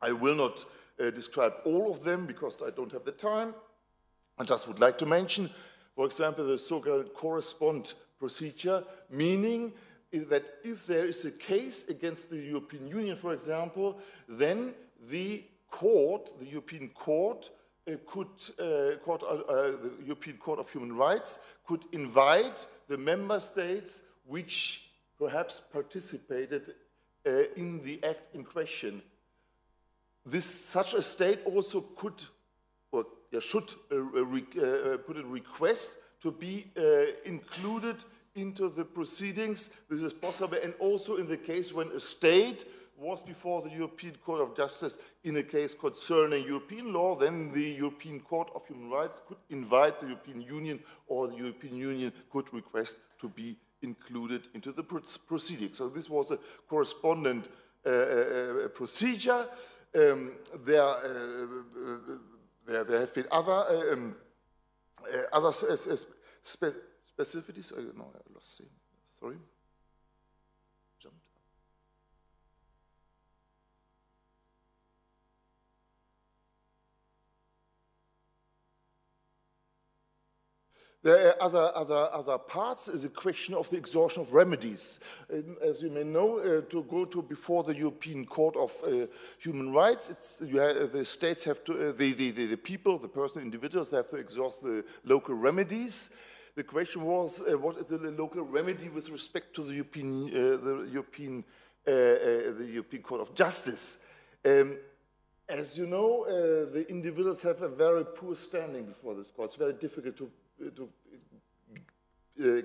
I will not describe all of them because I don't have the time. I just would like to mention, for example, the so-called correspond procedure, meaning that if there is a case against the European Union, for example, then the court, the European Court, the European Court of Human Rights could invite the member states which perhaps participated in the act in question. Such a state also could or should put a request to be included into the proceedings. This is possible, and also in the case when a state was before the European Court of Justice in a case concerning European law, then the European Court of Human Rights could invite the European Union, or the European Union could request to be included into the proceedings. So this was a correspondent procedure. There have been other specificities. No, I lost it. Sorry. Jumped. There are other parts is a question of the exhaustion of remedies. As you may know, to go to before the European Court of Human Rights, the states have to, the people, the person, individuals have to exhaust the local remedies. The question was, what is the local remedy with respect to the European Court of Justice? As you know, the individuals have a very poor standing before this court. It's very difficult to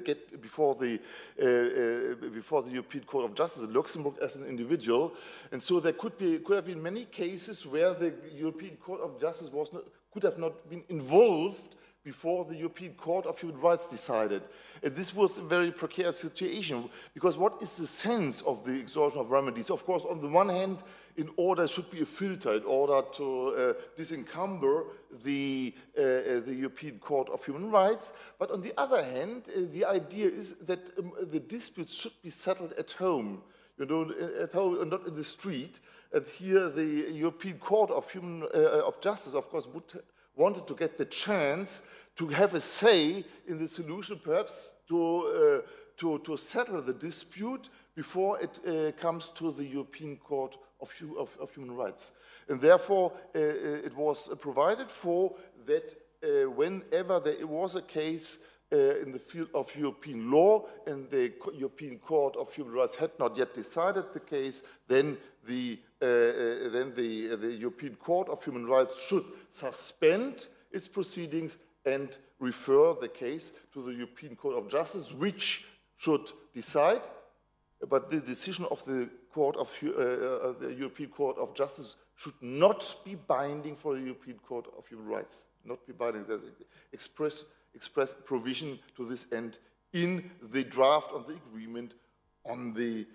get before the European Court of Justice in Luxembourg as an individual, and so there could have been many cases where the European Court of Justice could have not been involved before the European Court of Human Rights decided. And this was a very precarious situation, because what is the sense of the exhaustion of remedies? Of course, on the one hand, there should be a filter in order to disencumber the European Court of Human Rights. But on the other hand, the idea is that the disputes should be settled at home, at home and not in the street. And here the European Court of Justice, of course, wanted to get the chance to have a say in the solution, perhaps to settle the dispute before it comes to the European Court of Human Rights. And therefore, it was provided for that whenever there was a case in the field of European law and the European Court of Human Rights had not yet decided the case, then the European Court of Human Rights should suspend its proceedings and refer the case to the European Court of Justice, which should decide. But the decision of the European Court of Justice should not be binding for the European Court of Human Rights. Not be binding. There's express provision to this end in the draft of the agreement on the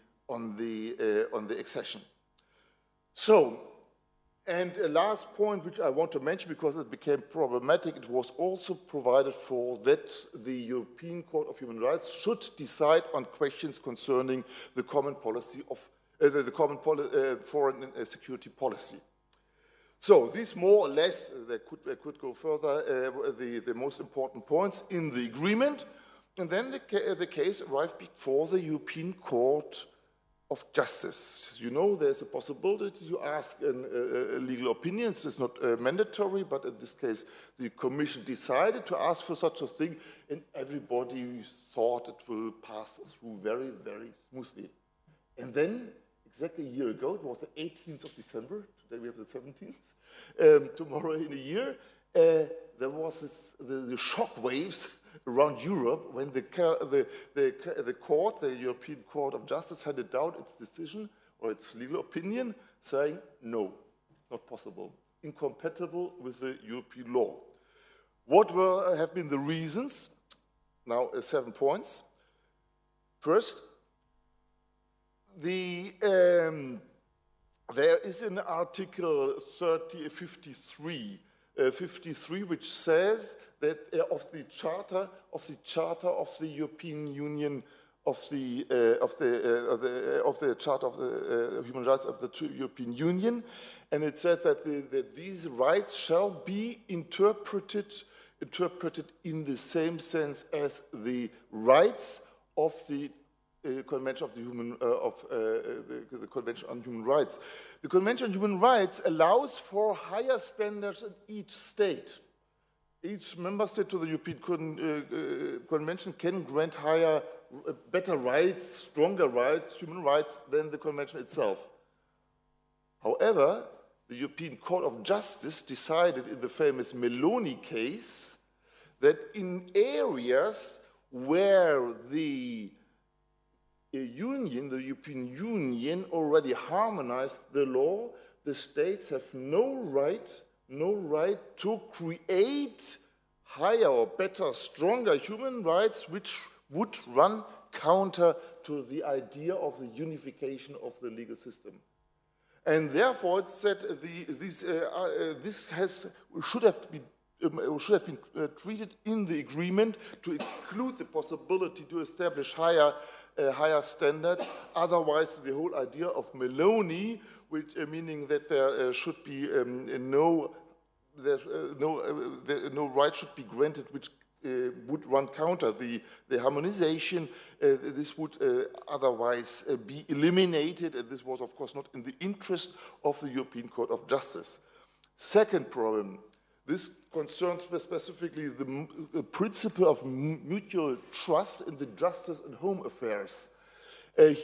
accession. So, and a last point which I want to mention because it became problematic, it was also provided for that the European Court of Human Rights should decide on questions concerning the common policy of foreign and security policy. So these more or less, they could go further, the most important points in the agreement, and then the case arrived before the European Court of Justice. You know, there's a possibility to ask a legal opinion. It's not mandatory, but in this case, the Commission decided to ask for such a thing, and everybody thought it will pass through very, very smoothly. And then, exactly a year ago, it was the 18th of December, today we have the 17th, tomorrow in a year, there was the shock waves around Europe when the court, the European Court of Justice, handed down its decision or its legal opinion saying, no, not possible, incompatible with the European law. What have been the reasons? Now, 7 points. First, there is an Article 53, which says that of the Charter of the European Union, of the Charter of the Human Rights of the European Union, and it says that these rights shall be interpreted in the same sense as the rights of the Convention of the Convention on Human Rights. The Convention on Human Rights allows for higher standards in each state. Each member state to the European Convention can grant better rights, stronger rights, human rights than the Convention itself. However, the European Court of Justice decided in the famous Meloni case that in areas where the European Union already harmonized the law, the states have no right to create higher or better, stronger human rights which would run counter to the idea of the unification of the legal system. And therefore it said this should have been treated in the agreement to exclude the possibility to establish higher standards. Otherwise, the whole idea of Meloni, which meaning that there should be no right should be granted which would run counter the harmonization. This would otherwise be eliminated, and this was, of course, not in the interest of the European Court of Justice. Second problem, this concerns specifically the principle of mutual trust in the justice and home affairs.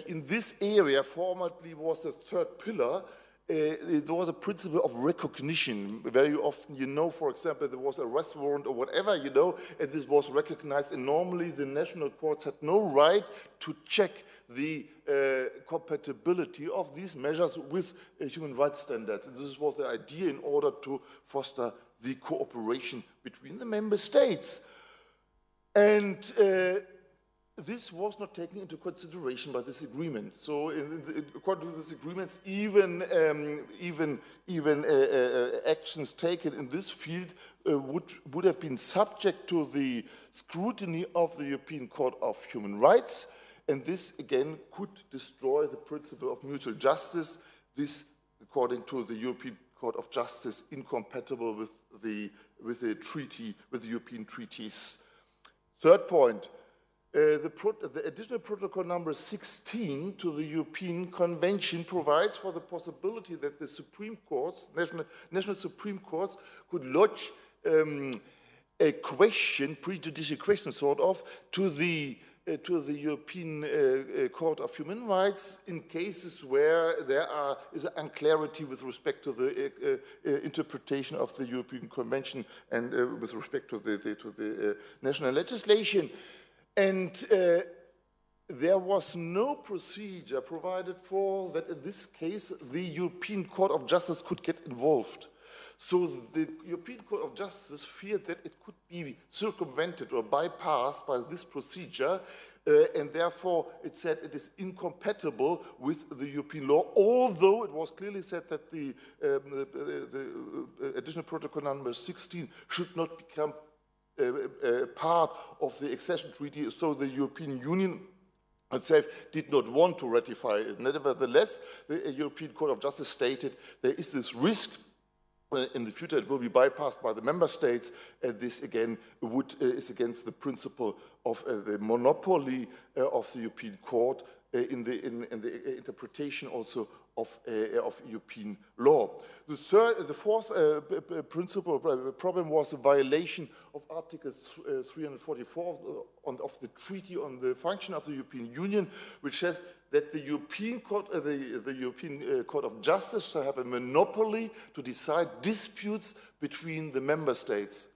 In this area, formerly was the third pillar. It was a principle of recognition. Very often, you know, for example, there was a arrest warrant or whatever, you know, and this was recognized, and normally the national courts had no right to check the compatibility of these measures with human rights standards. And this was the idea in order to foster the cooperation between the member states. And this was not taken into consideration by this agreement. So, according to this agreement, even actions taken in this field would have been subject to the scrutiny of the European Court of Human Rights, and this again could destroy the principle of mutual justice. This, according to the European Court of Justice, incompatible with the European treaties. Third point. The additional protocol number 16 to the European Convention provides for the possibility that the Supreme Courts, national Supreme Courts, could lodge a question, prejudicial question sort of, to the European Court of Human Rights in cases where there is unclarity with respect to the interpretation of the European Convention and with respect to the national legislation. And there was no procedure provided for that in this case the European Court of Justice could get involved. So the European Court of Justice feared that it could be circumvented or bypassed by this procedure, and therefore it said it is incompatible with the European law, although it was clearly said that the additional protocol number 16 should not become part of the accession treaty, so the European Union itself did not want to ratify it. Nevertheless, the European Court of Justice stated there is this risk in the future it will be bypassed by the member states, and this again is against the principle of the monopoly of the European Court in the interpretation also of European law. The fourth problem was a violation of Article 344 of the Treaty on the Function of the European Union, which says that the European Court of Justice shall have a monopoly to decide disputes between the member states.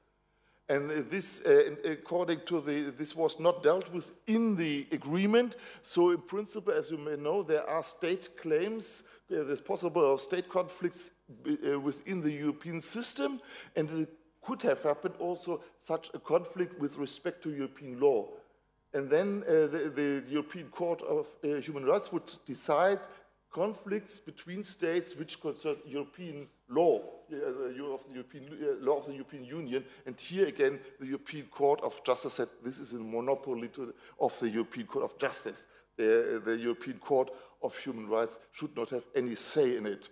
And this, according to this was not dealt with in the agreement. So in principle, as you may know, there are state claims. There's possible state conflicts within the European system, and it could have happened also such a conflict with respect to European law. And then the European Court of Human Rights would decide conflicts between states which concern European law, law of the European Union. And here again, the European Court of Justice said this is a monopoly of the European Court of Justice. The European Court of Human Rights should not have any say in it.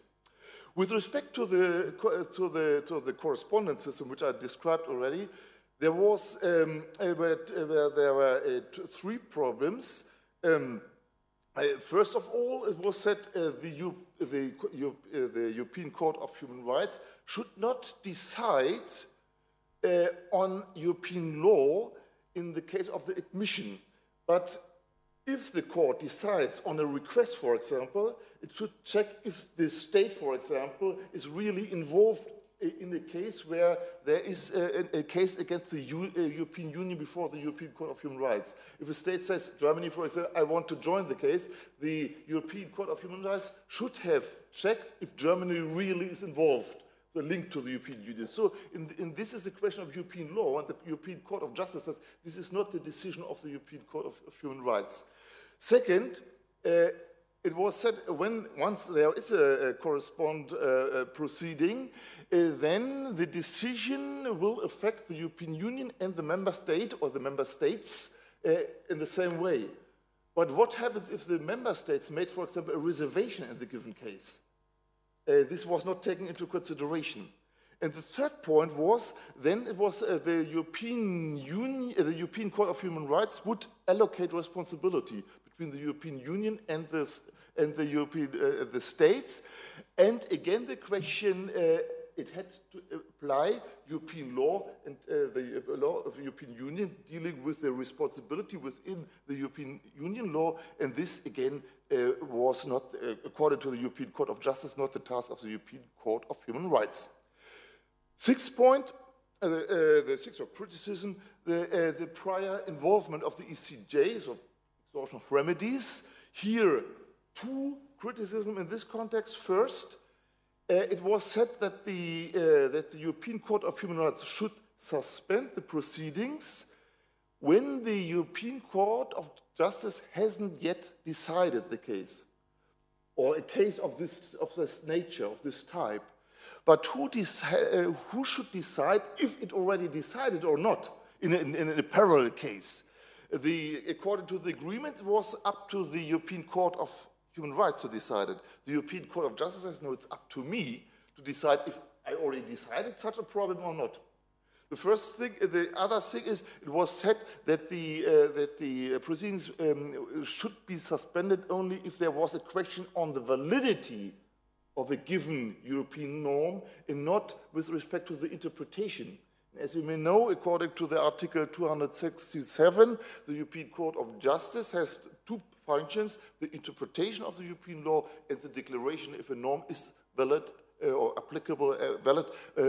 With respect to the correspondence system, which I described already, there was there were three problems. First of all, it was said the European Court of Human Rights should not decide on European law in the case of the admission. But if the court decides on a request, for example, it should check if the state, for example, is really involved in a case where there is a case against the European Union before the European Court of Human Rights. If a state says, Germany, for example, I want to join the case, the European Court of Human Rights should have checked if Germany really is involved, the link to the European Union. So this is a question of European law, and the European Court of Justice says this is not the decision of the European Court of Human Rights. Second, it was said once there is a correspondent proceeding, then the decision will affect the European Union and the member state or the member states in the same way. But what happens if the member states made, for example, a reservation in the given case? This was not taken into consideration. And the third point was, then it was the European Union, the European Court of Human Rights would allocate responsibility between the European Union and the states. And again, the question, it had to apply European law and the law of the European Union dealing with the responsibility within the European Union law. And this, again, was not, according to the European Court of Justice, not the task of the European Court of Human Rights. Sixth point, the sixth of criticism, the prior involvement of the ECJ, so exhaustion of remedies. Here, two criticisms in this context. First, it was said that the European Court of Human Rights should suspend the proceedings when the European Court of Justice hasn't yet decided the case, or a case of this nature, of this type. But who should decide if it already decided or not in a parallel case? According to the agreement, it was up to the European Court of Human Rights to decide it. The European Court of Justice says, no, it's up to me to decide if I already decided such a problem or not. The first thing, the other thing is, it was said that the proceedings should be suspended only if there was a question on the validity of a given European norm and not with respect to the interpretation. As you may know, according to the Article 267, the European Court of Justice has two functions: the interpretation of the European law and the declaration if a norm is valid or applicable, valid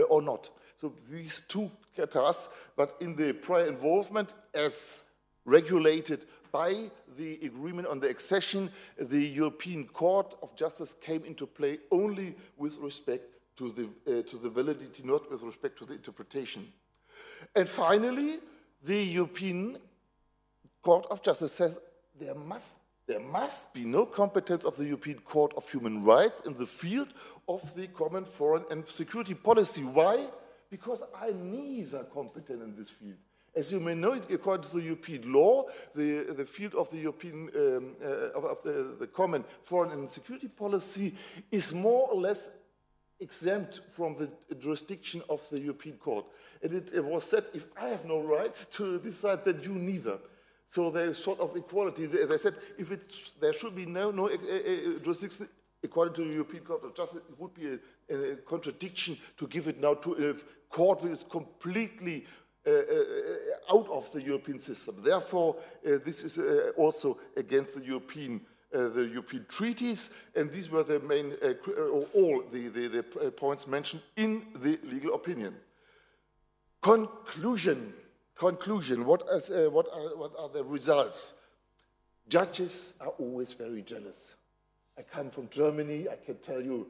or not. So these two tasks, but in the prior involvement as regulated by the agreement on the accession, the European Court of Justice came into play only with respect to the validity, not with respect to the interpretation. And finally, the European Court of Justice says there must be no competence of the European Court of Human Rights in the field of the common foreign and security policy. Why? Because I'm neither competent in this field. As you may know, according to the European law, the field of the European the common foreign and security policy is more or less exempt from the jurisdiction of the European Court. And it was said, if I have no right to decide, then you neither. So there is sort of equality. They said, if there should be no jurisdiction according to the European Court of Justice, it would be a contradiction to give it now to a court which is completely out of the European system. Therefore, this is also against the European treaties, and these were the main, all the points mentioned in the legal opinion. Conclusion. What are the results? Judges are always very jealous. I come from Germany. I can tell you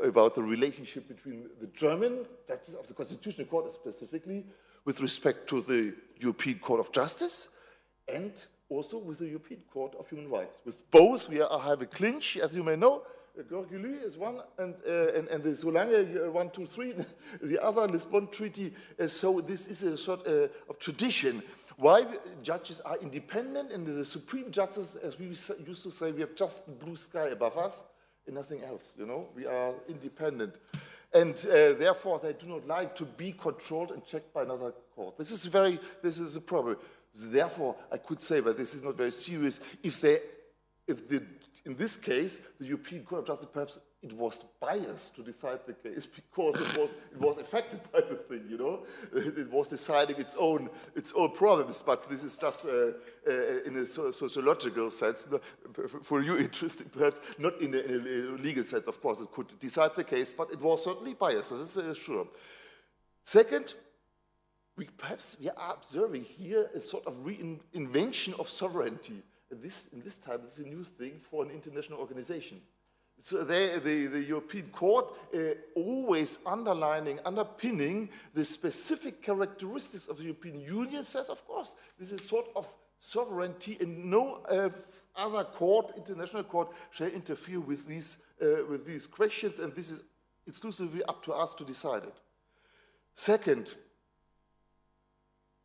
about the relationship between the German judges of the Constitutional Court specifically with respect to the European Court of Justice and also with the European Court of Human Rights. With both, we have a clinch, as you may know. Gorguli is one, and the Solange 1, 2, 3, the other Lisbon Treaty. So this is a sort of tradition. Why judges are independent, and the supreme judges, as we used to say, we have just the blue sky above us and nothing else. You know, we are independent. And therefore, they do not like to be controlled and checked by another court. This is a problem. Therefore, I could say, but this is not very serious. In this case, the European Court of Justice, perhaps it was biased to decide the case because it was affected by the thing. You know, it was deciding its own problems. But this is just in a sociological sense. For you, interesting, perhaps not in a legal sense. Of course, it could decide the case, but it was certainly biased. This is sure. Second, we are observing here a sort of reinvention of sovereignty. In this time, it's a new thing for an international organization. So the European Court always underpinning the specific characteristics of the European Union says, of course, this is sort of sovereignty, and no other court, international court, shall interfere with these questions, and this is exclusively up to us to decide it. Second,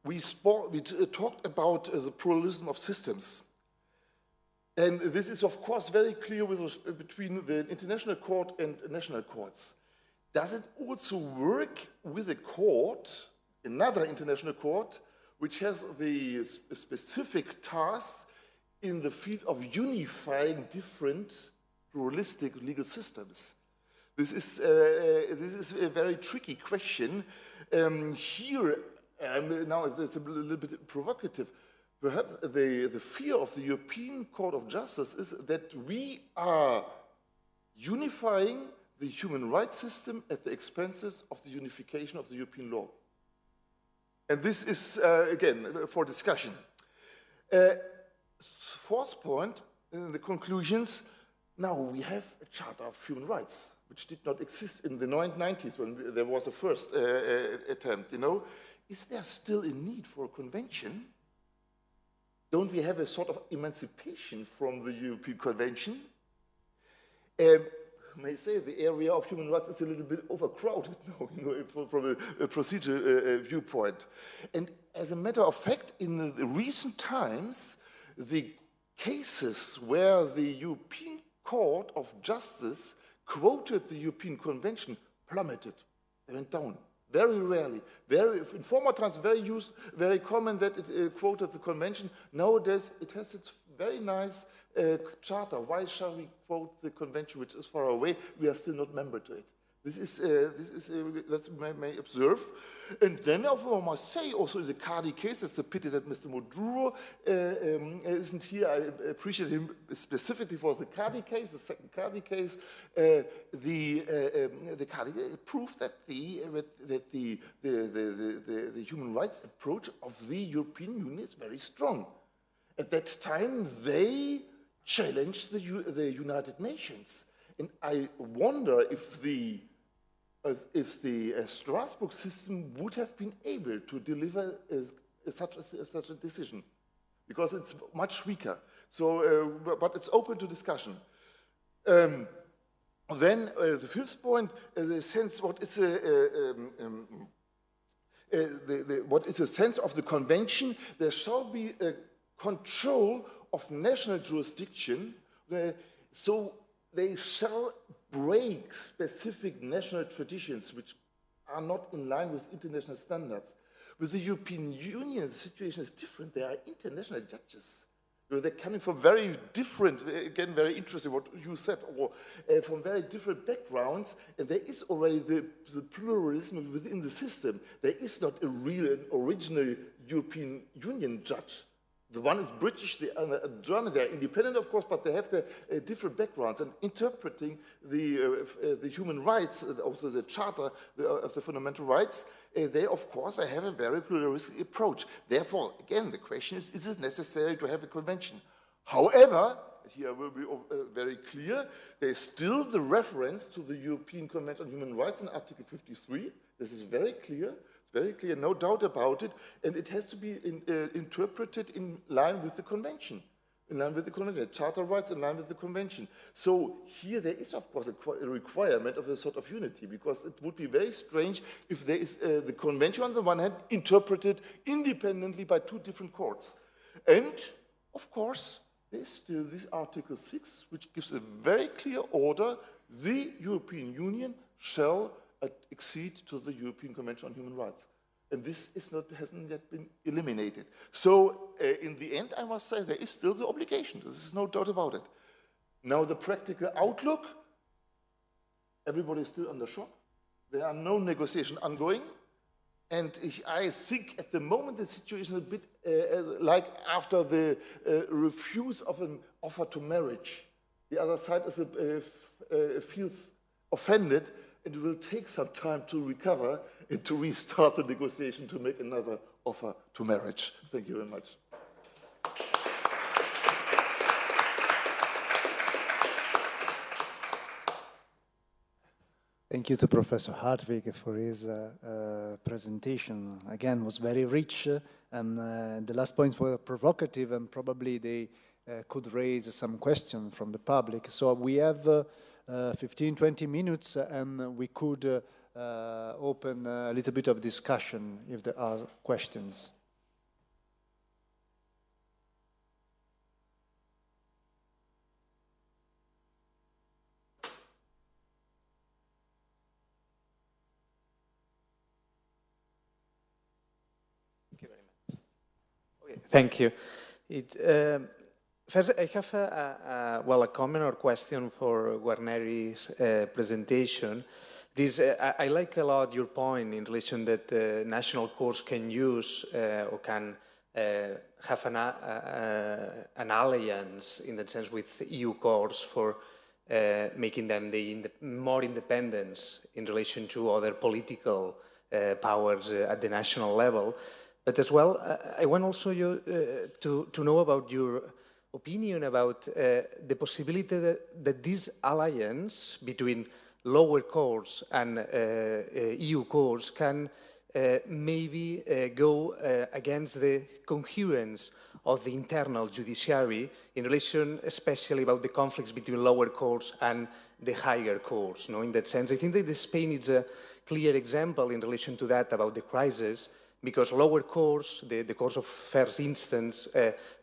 we talked about the pluralism of systems. And this is, of course, very clear between the international court and national courts. does it also work with a court, another international court, which has the specific tasks in the field of unifying different pluralistic legal systems? This is a very tricky question. Here, now it's a little bit provocative. Perhaps the fear of the European Court of Justice is that we are unifying the human rights system at the expenses of the unification of the European law. And this is, again, for discussion. Fourth point, in the conclusions, now we have a Charter of Human Rights, which did not exist in the 90s when there was a first attempt, you know. Is there still a need for a convention? Don't we have a sort of emancipation from the European Convention? I may say the area of human rights is a little bit overcrowded now, you know, from a procedure viewpoint. And as a matter of fact, in the recent times, the cases where the European Court of Justice quoted the European Convention plummeted. They went down. Very rarely. In former times, very common that it quoted the convention. Nowadays, it has its very nice charter. Why shall we quote the convention, which is far away? We are still not member to it. This is that we may observe. And then I must say, also in the Cardi case, it's a pity that Mr. Moduro isn't here. I appreciate him specifically for the Cardi case, the second Cardi case. The Cardi proved that the human rights approach of the European Union is very strong. At that time, they challenged the United Nations. And I wonder if the Strasbourg system would have been able to deliver such a decision, because it's much weaker. So, but it's open to discussion. Then the fifth point, the sense, what is the sense of the convention? There shall be a control of national jurisdiction, so they shall break specific national traditions which are not in line with international standards. With the European Union, the situation is different. There are international judges. They're coming from very different, again, very interesting what you said, or from very different backgrounds, and there is already the pluralism within the system. There is not a real and original European Union judge. The one is British, the other German. They're independent, of course, but they have the different backgrounds. And interpreting the human rights, also the Charter of the Fundamental Rights, they, of course, have a very pluralistic approach. Therefore, again, the question is it necessary to have a convention? However, here I will be very clear, there is still the reference to the European Convention on Human Rights in Article 53. This is very clear. Very clear, no doubt about it, and it has to be interpreted in line with the convention, the Charter of Rights in line with the convention. So here there is, of course, a requirement of a sort of unity, because it would be very strange if there is the convention on the one hand interpreted independently by two different courts. And, of course, there is still this Article 6, which gives a very clear order: the European Union shall accede to the European Convention on Human Rights. And this hasn't yet been eliminated. So, in the end, I must say, there is still the obligation. There is no doubt about it. Now, the practical outlook, everybody is still under shock. There are no negotiations ongoing. And I think at the moment the situation is a bit like after the refuse of an offer to marriage. The other side feels offended, and it will take some time to recover and to restart the negotiation to make another offer to marriage. Thank you very much. Thank you to Professor Hartwig for his presentation. Again, was very rich, and the last points were provocative, and probably they could raise some questions from the public. So we have 15-20 minutes, and we could open a little bit of discussion if there are questions. Thank you. First, I have a comment or question for Guarneri's presentation. I like a lot your point in relation that national courts can use or can have an alliance in that sense with EU courts for making them more independent in relation to other political powers at the national level. But as well, I want also you to know about your opinion about the possibility that this alliance between lower courts and EU courts can maybe go against the coherence of the internal judiciary in relation especially about the conflicts between lower courts and the higher courts. No? In that sense, I think that Spain is a clear example in relation to that about the crisis, because lower courts, the courts of first instance,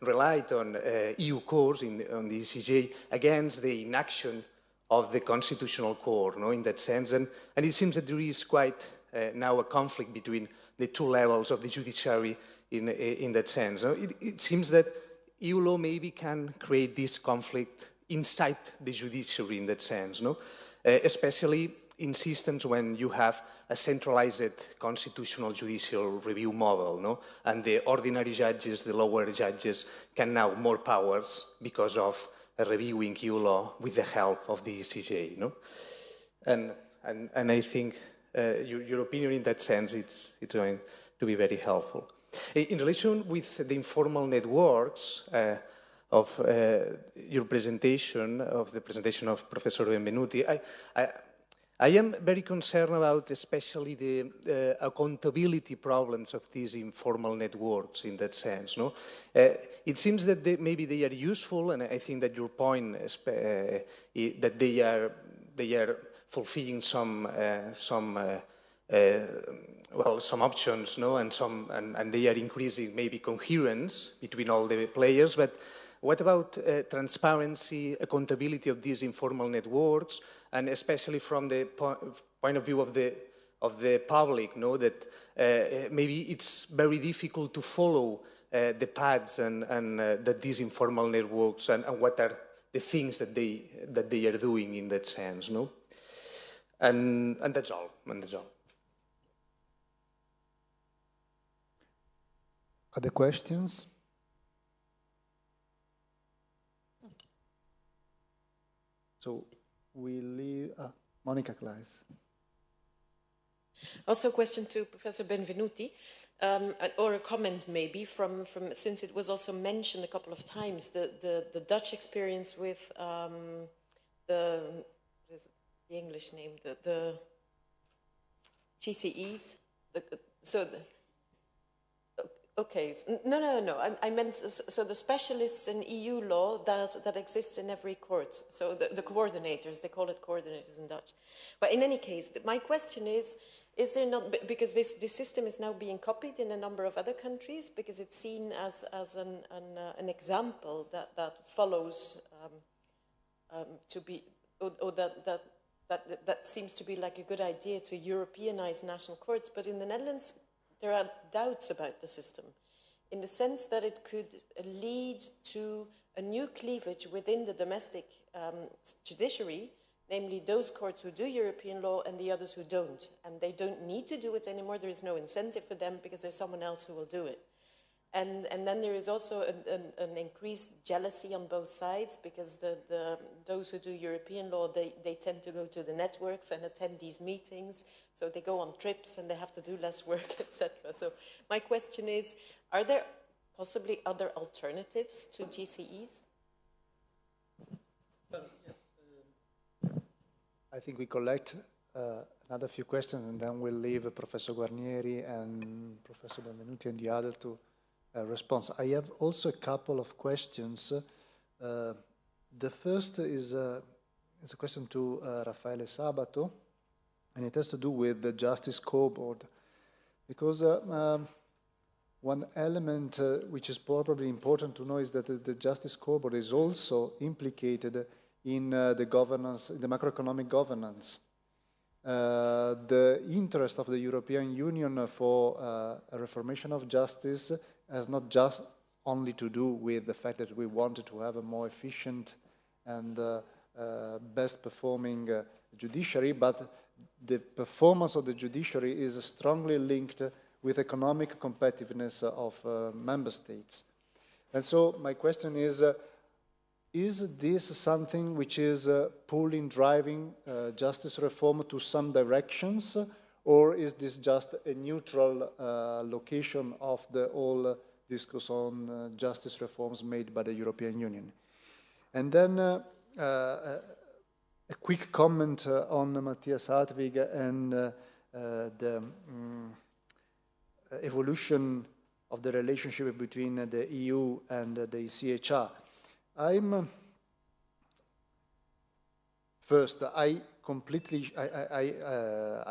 relied on EU courts on the ECJ against the inaction of the Constitutional Court, no, in that sense. And it seems that there is quite now a conflict between the two levels of the judiciary in that sense. No? It seems that EU law maybe can create this conflict inside the judiciary in that sense, no? Especially in systems when you have a centralized constitutional judicial review model, no? And the ordinary judges, the lower judges, can now have more powers because of reviewing EU law with the help of the ECJ, no? And I think your opinion in that sense, it's going to be very helpful. In relation with the informal networks of your presentation, of the presentation of Professor Benvenuti, I am very concerned about especially the accountability problems of these informal networks in that sense. No? It seems that maybe they are useful, and I think that your point is that they are fulfilling some options, no, and they are increasing maybe coherence between all the players. But what about transparency, accountability of these informal networks, and especially from the point of view of the public, no, that maybe it's very difficult to follow the paths and that these informal networks and what are the things that they are doing in that sense, no? And that's all. Other questions? So we leave Monica Kleis. Also a question to Professor Benvenuti, or a comment maybe from since it was also mentioned a couple of times, the Dutch experience with the English name, the GCEs. Okay, no. I meant, so the specialists in EU law that exists in every court. So the coordinators, they call it coordinators in Dutch. But in any case, my question is there not, because this system is now being copied in a number of other countries, because it's seen as an example that follows to be, or that seems to be like a good idea to Europeanize national courts. But in the Netherlands, there are doubts about the system, in the sense that it could lead to a new cleavage within the domestic judiciary, namely those courts who do European law and the others who don't. And they don't need to do it anymore. There is no incentive for them because there's someone else who will do it. And then there is also an increased jealousy on both sides, because those who do European law, they tend to go to the networks and attend these meetings. So they go on trips and they have to do less work, etc. So my question is, are there possibly other alternatives to GCEs? I think we collect another few questions, and then we'll leave Professor Guarnieri and Professor Benvenuti and the other to respond. I have also a couple of questions. The first is a question to Raffaele Sabato, and it has to do with the Justice Scoreboard, because one element which is probably important to know is that the Justice Scoreboard is also implicated in the governance, the macroeconomic governance. The interest of the European Union for a reformation of justice has not just only to do with the fact that we wanted to have a more efficient and best performing judiciary, but the performance of the judiciary is strongly linked with economic competitiveness of member states. And so my question is this something which is pulling, driving justice reform to some directions, or is this just a neutral location of the whole discourse on justice reforms made by the European Union? And then a quick comment on Mathias Hartwig and the evolution of the relationship between the EU and the ECHR. I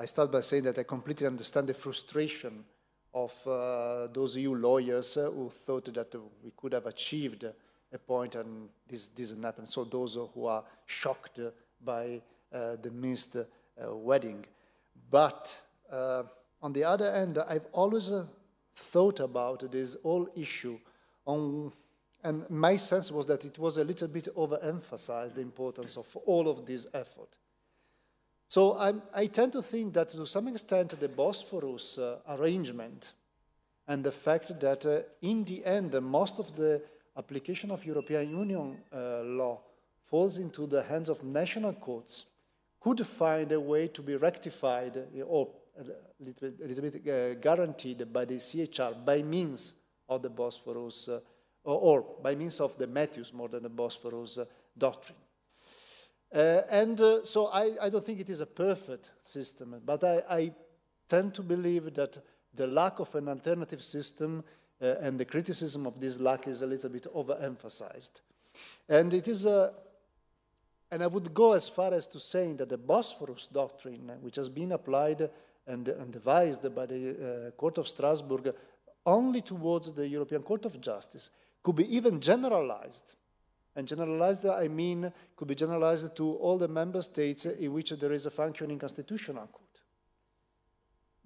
start by saying that I completely understand the frustration of those EU lawyers who thought that we could have achieved a point and this didn't happen. So those who are shocked by the missed wedding. But on the other hand, I've always thought about this whole issue and my sense was that it was a little bit overemphasized, the importance of all of this effort. So I tend to think that to some extent the Bosphorus arrangement and the fact that in the end most of the application of European Union law falls into the hands of national courts could find a way to be rectified or a little bit guaranteed by the ECHR by means of the Bosphorus or by means of the Matthews more than the Bosphorus doctrine. So I don't think it is a perfect system, but I tend to believe that the lack of an alternative system and the criticism of this lack is a little bit overemphasized. And it is and I would go as far as to saying that the Bosphorus doctrine, which has been applied and devised by the Court of Strasbourg only towards the European Court of Justice, could be even generalized. And generalized, I mean, could be generalized to all the member states in which there is a functioning constitutional court.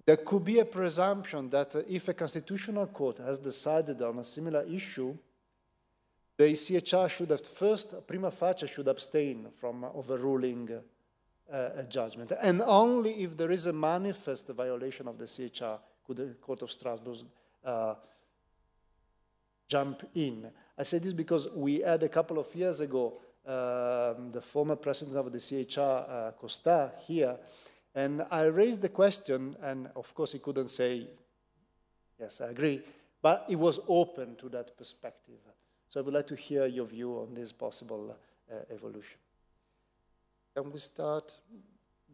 There could be a presumption that if a constitutional court has decided on a similar issue, the ECHR should have first, prima facie, should abstain from overruling a judgment. And only if there is a manifest violation of the ECHR could the Court of Strasbourg jump in. I say this because we had a couple of years ago the former president of the ECHR, Costa, here, and I raised the question, and of course he couldn't say, yes, I agree, but he was open to that perspective. So I would like to hear your view on this possible evolution. Can we start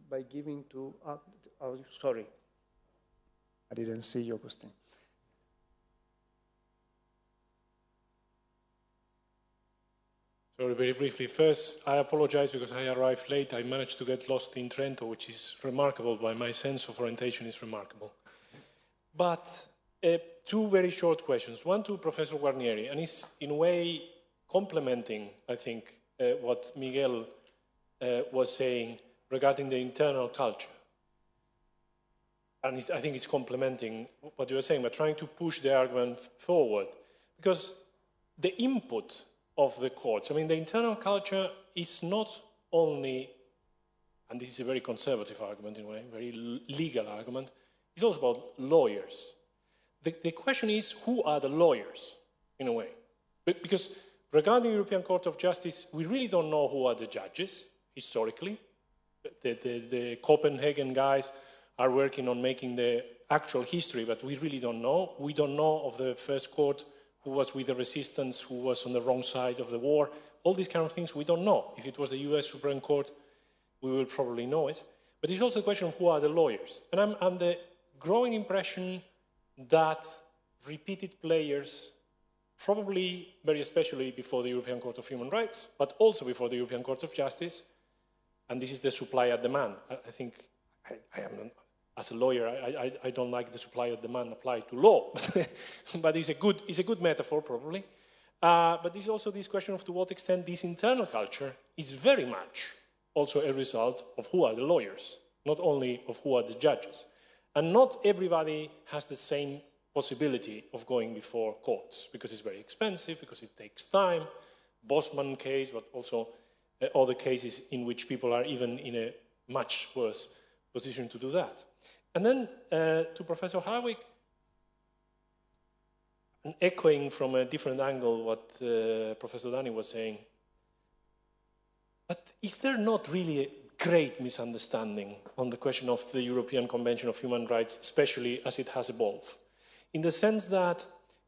by giving to, sorry, I didn't see your question. Sorry, very briefly. First, I apologize because I arrived late. I managed to get lost in Trento, which is remarkable, but my sense of orientation is remarkable. But two very short questions. One to Professor Guarnieri, and it's in a way complementing, I think, what Miguel was saying regarding the internal culture. And I think it's complementing what you were saying, but trying to push the argument forward. Because the input of the courts, I mean, the internal culture is not only, and this is a very conservative argument in a way, very legal argument, it's also about lawyers. The question is, who are the lawyers, in a way? Because regarding the European Court of Justice, we really don't know who are the judges, historically. The Copenhagen guys are working on making the actual history, but we really don't know. We don't know of the first court who was with the resistance, who was on the wrong side of the war. All these kind of things we don't know. If it was the US Supreme Court, we will probably know it. But it's also a question of who are the lawyers. And I'm the growing impression that repeated players, probably very especially before the European Court of Human Rights, but also before the European Court of Justice, and this is the supply and demand. I think I am, as a lawyer, I don't like the supply and demand applied to law, but it's a good metaphor probably. But there's also this question of to what extent this internal culture is very much also a result of who are the lawyers, not only of who are the judges. And not everybody has the same possibility of going before courts because it's very expensive, because it takes time. Bosman case, but also other cases in which people are even in a much worse position to do that. And then to Professor Hartwig, and echoing from a different angle what Professor Dani was saying, but is there not really a great misunderstanding on the question of the European Convention of Human Rights, especially as it has evolved? In the sense that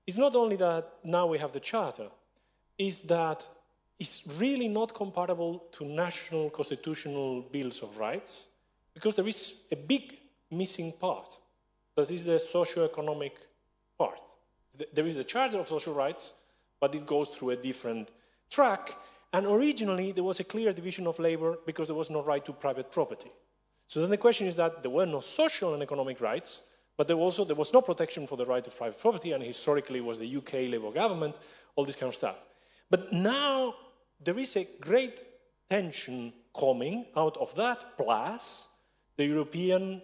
it's not only that now we have the Charter, is that it's really not comparable to national constitutional bills of rights, because there is a big missing part, that is the socio-economic part. There is the Charter of Social Rights, but it goes through a different track, and originally there was a clear division of labor because there was no right to private property. So then the question is that there were no social and economic rights, but there was no protection for the right of private property, and historically it was the UK Labour government, all this kind of stuff. But now there is a great tension coming out of that, plus the European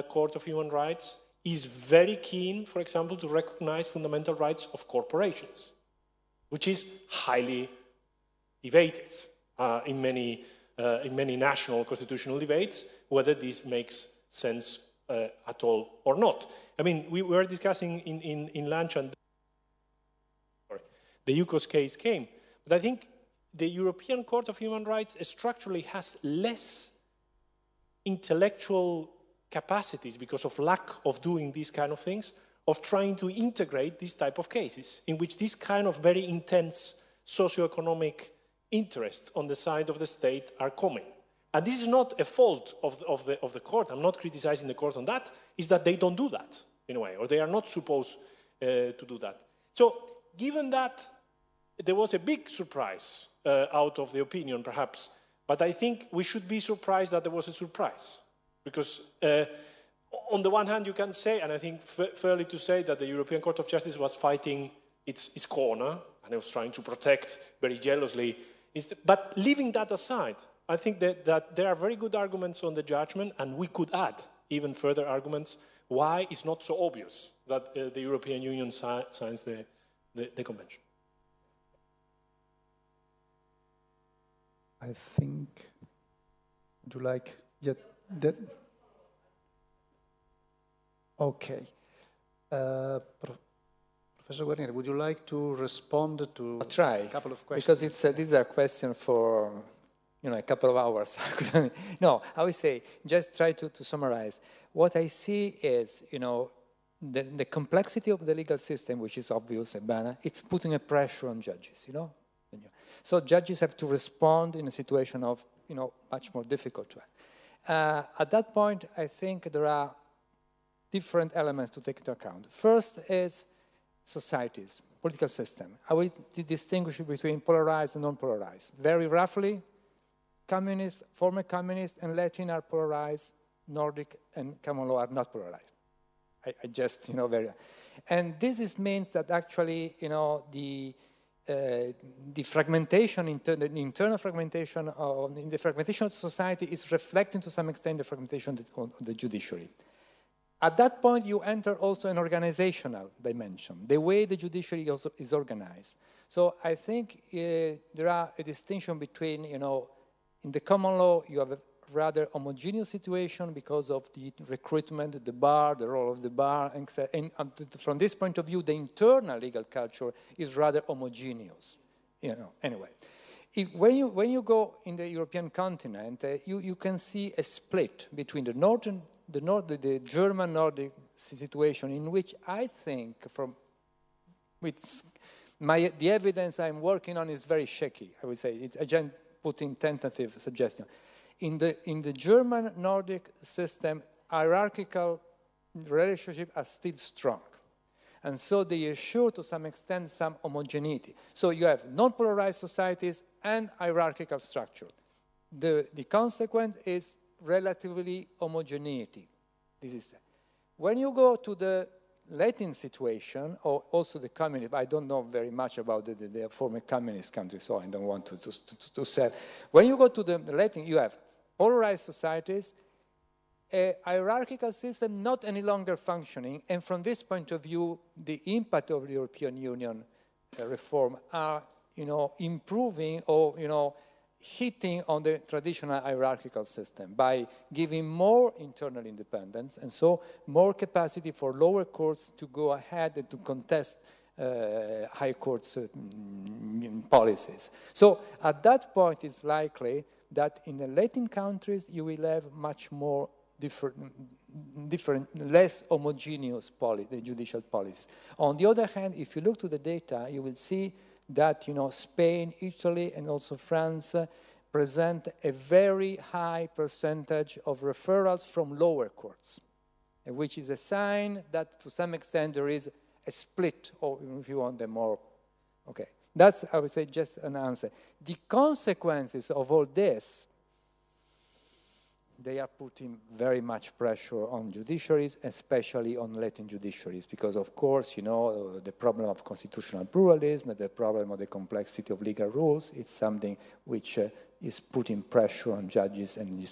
Court of Human Rights is very keen, for example, to recognize fundamental rights of corporations, which is highly debated in many national constitutional debates, whether this makes sense at all or not. I mean, we were discussing in lunch, and the UCOS case came, but I think the European Court of Human Rights structurally has less intellectual capacities because of lack of doing these kind of things, of trying to integrate these type of cases in which this kind of very intense socioeconomic interest on the side of the state are coming. And this is not a fault of the court. I'm not criticizing the court on that. Is that they don't do that in a way, or they are not supposed to do that. So given that there was a big surprise out of the opinion, perhaps, but I think we should be surprised that there was a surprise. Because on the one hand, you can say, and I think fairly to say, that the European Court of Justice was fighting its corner, and it was trying to protect very jealously. But leaving that aside, I think that there are very good arguments on the judgment, and we could add even further arguments why it's not so obvious that the European Union signs the convention. I think, would you like, that? Okay. Professor Guarnieri, would you like to respond to a couple of questions? Because these are questions for a couple of hours. No, I would say, just try to summarize. What I see is, the complexity of the legal system, which is obvious, it's putting a pressure on judges, So judges have to respond in a situation of, much more difficult. At that point, I think there are different elements to take into account. First is societies, political system. I will distinguish between polarized and non-polarized. Very roughly, communist, former communist and Latin are polarized, Nordic and common law are not polarized. I just, very... And this means that actually, the fragmentation, the internal fragmentation, in the fragmentation of society is reflecting to some extent the fragmentation of the judiciary. At that point, you enter also an organizational dimension, the way the judiciary also is organized. So I think there are a distinction between, in the common law, you have a rather homogeneous situation because of the recruitment, the bar, the role of the bar, and from this point of view, the internal legal culture is rather homogeneous. Anyway, when you go in the European continent, you can see a split between the German Nordic situation, in which I think, the evidence I'm working on is very shaky. I would say it's again putting tentative suggestion. In the German Nordic system, hierarchical relationships are still strong. And so they assure to some extent some homogeneity. So you have non-polarized societies and hierarchical structure. The consequence is relatively homogeneity. This is when you go to the Latin situation, or also the communist, I don't know very much about the former communist countries, so I don't want to say. When you go to the Latin, you have polarized societies, a hierarchical system not any longer functioning, and from this point of view, the impact of the European Union reform are, improving or, hitting on the traditional hierarchical system by giving more internal independence, and so more capacity for lower courts to go ahead and to contest high courts' policies. So at that point, it's likely that in the Latin countries, you will have much more different, less homogeneous judicial policies. On the other hand, if you look to the data, you will see that Spain, Italy, and also France present a very high percentage of referrals from lower courts, which is a sign that to some extent there is a split, or if you want, the more. Okay, that's, I would say, just an answer. The consequences of all this, they are putting very much pressure on judiciaries, especially on Latin judiciaries, because of course, the problem of constitutional pluralism, the problem of the complexity of legal rules, it's something which is putting pressure on judges, and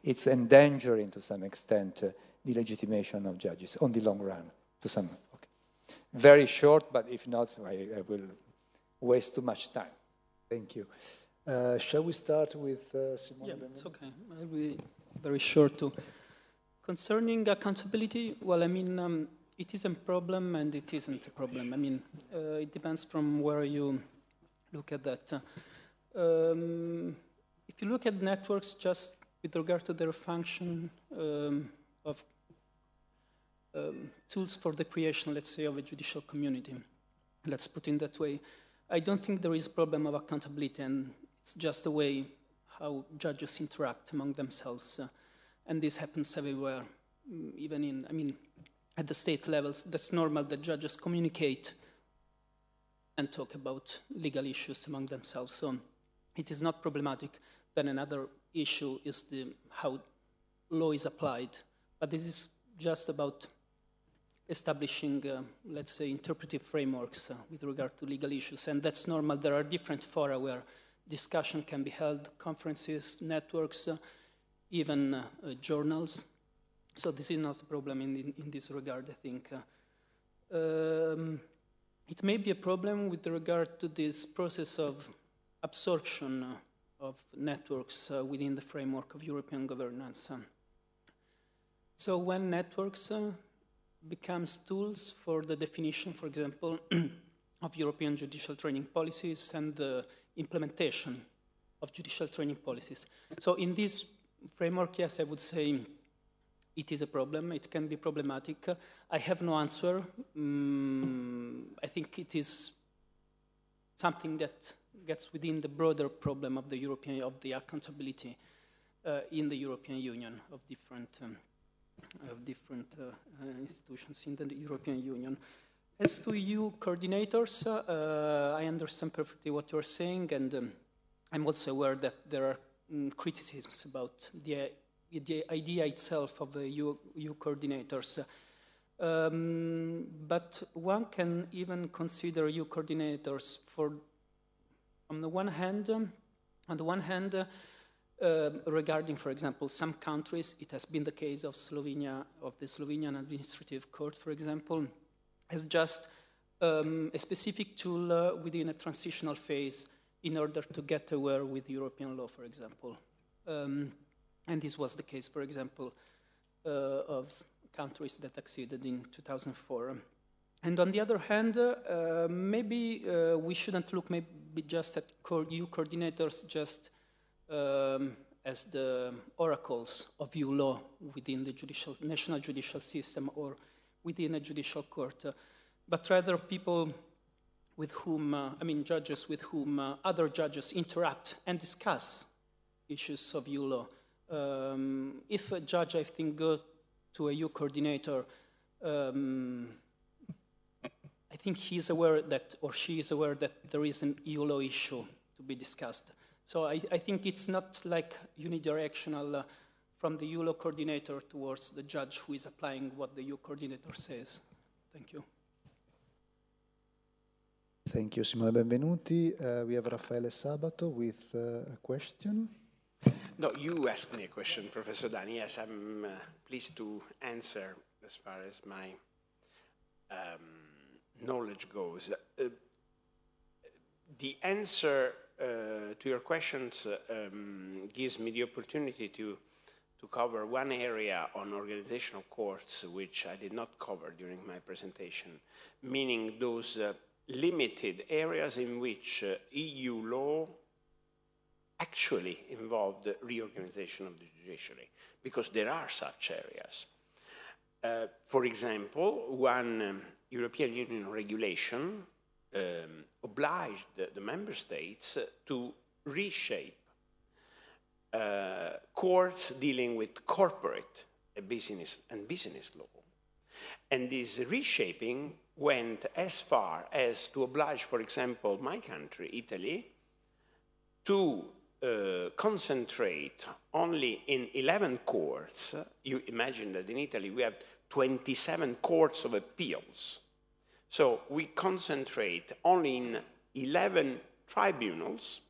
it's endangering to some extent the legitimation of judges on the long run, to some. Okay. Very short, but if not, I will waste too much time. Thank you. Shall we start with Simone? Yeah, it's okay. I'll be very short too. Concerning accountability, well, I mean, it is a problem and it isn't a problem. I mean, it depends from where you look at that. If you look at networks just with regard to their function of tools for the creation, let's say, of a judicial community, let's put it that way, I don't think there is a problem of accountability, and it's just the way how judges interact among themselves. And this happens everywhere, even in, I mean, at the state levels. That's normal that judges communicate and talk about legal issues among themselves. So it is not problematic. Then another issue is how law is applied. But this is just about establishing, let's say, interpretive frameworks with regard to legal issues. And that's normal. There are different fora where discussion can be held, conferences, networks, even journals. So this is not a problem in this regard, I think. It may be a problem with regard to this process of absorption of networks within the framework of European governance. So when networks becomes tools for the definition, for example, of European judicial training policies and the implementation of judicial training policies. So in this framework, yes, I would say it is a problem. It can be problematic. I have no answer. I think it is something that gets within the broader problem of the accountability in the European Union of different institutions in the European Union. As to EU coordinators, I understand perfectly what you're saying, and I'm also aware that there are criticisms about the idea itself of the EU coordinators. But one can even consider EU coordinators on the one hand, regarding, for example, some countries. It has been the case of Slovenia, of the Slovenian Administrative Court, for example, as just a specific tool within a transitional phase in order to get aware with European law, for example. And this was the case, for example, of countries that acceded in 2004. And on the other hand, maybe we shouldn't look maybe just at EU coordinators just as the oracles of EU law within the national judicial system or within a judicial court, but rather people with whom, judges with whom other judges interact and discuss issues of EU law. If a judge, I think, goes to a EU coordinator, I think he is aware that, or she is aware that there is an EU law issue to be discussed. So I think it's not like unidirectional from the EU law coordinator towards the judge who is applying what the EU coordinator says. Thank you. Thank you, Simone Benvenuti. We have Raffaele Sabato with a question. No, you asked me a question, Professor Dani. Yes, I'm pleased to answer as far as my knowledge goes. The answer to your questions gives me the opportunity to cover one area on organizational courts which I did not cover during my presentation, meaning those limited areas in which EU law actually involved the reorganization of the judiciary, because there are such areas. For example, one European Union regulation obliged the member states to reshape courts dealing with corporate business and business law. And this reshaping went as far as to oblige, for example, my country, Italy, to concentrate only in 11 courts. You imagine that in Italy we have 27 courts of appeals. So we concentrate only in 11 tribunals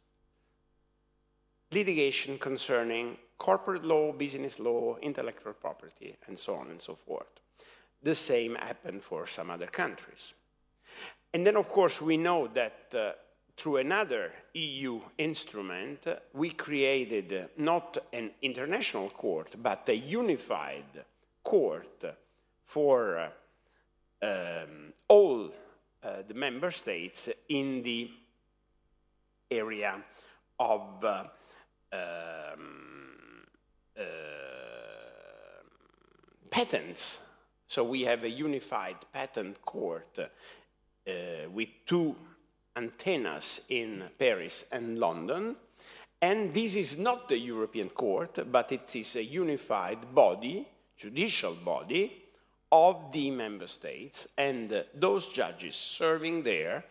litigation concerning corporate law, business law, intellectual property, and so on and so forth. The same happened for some other countries. And then, of course, we know that through another EU instrument, we created not an international court, but a unified court for all the member states in the area of patents. So we have a unified patent court with two antennas in Paris and London. And this is not the European Court, but it is a unified body, judicial body, of the member states. And those judges serving there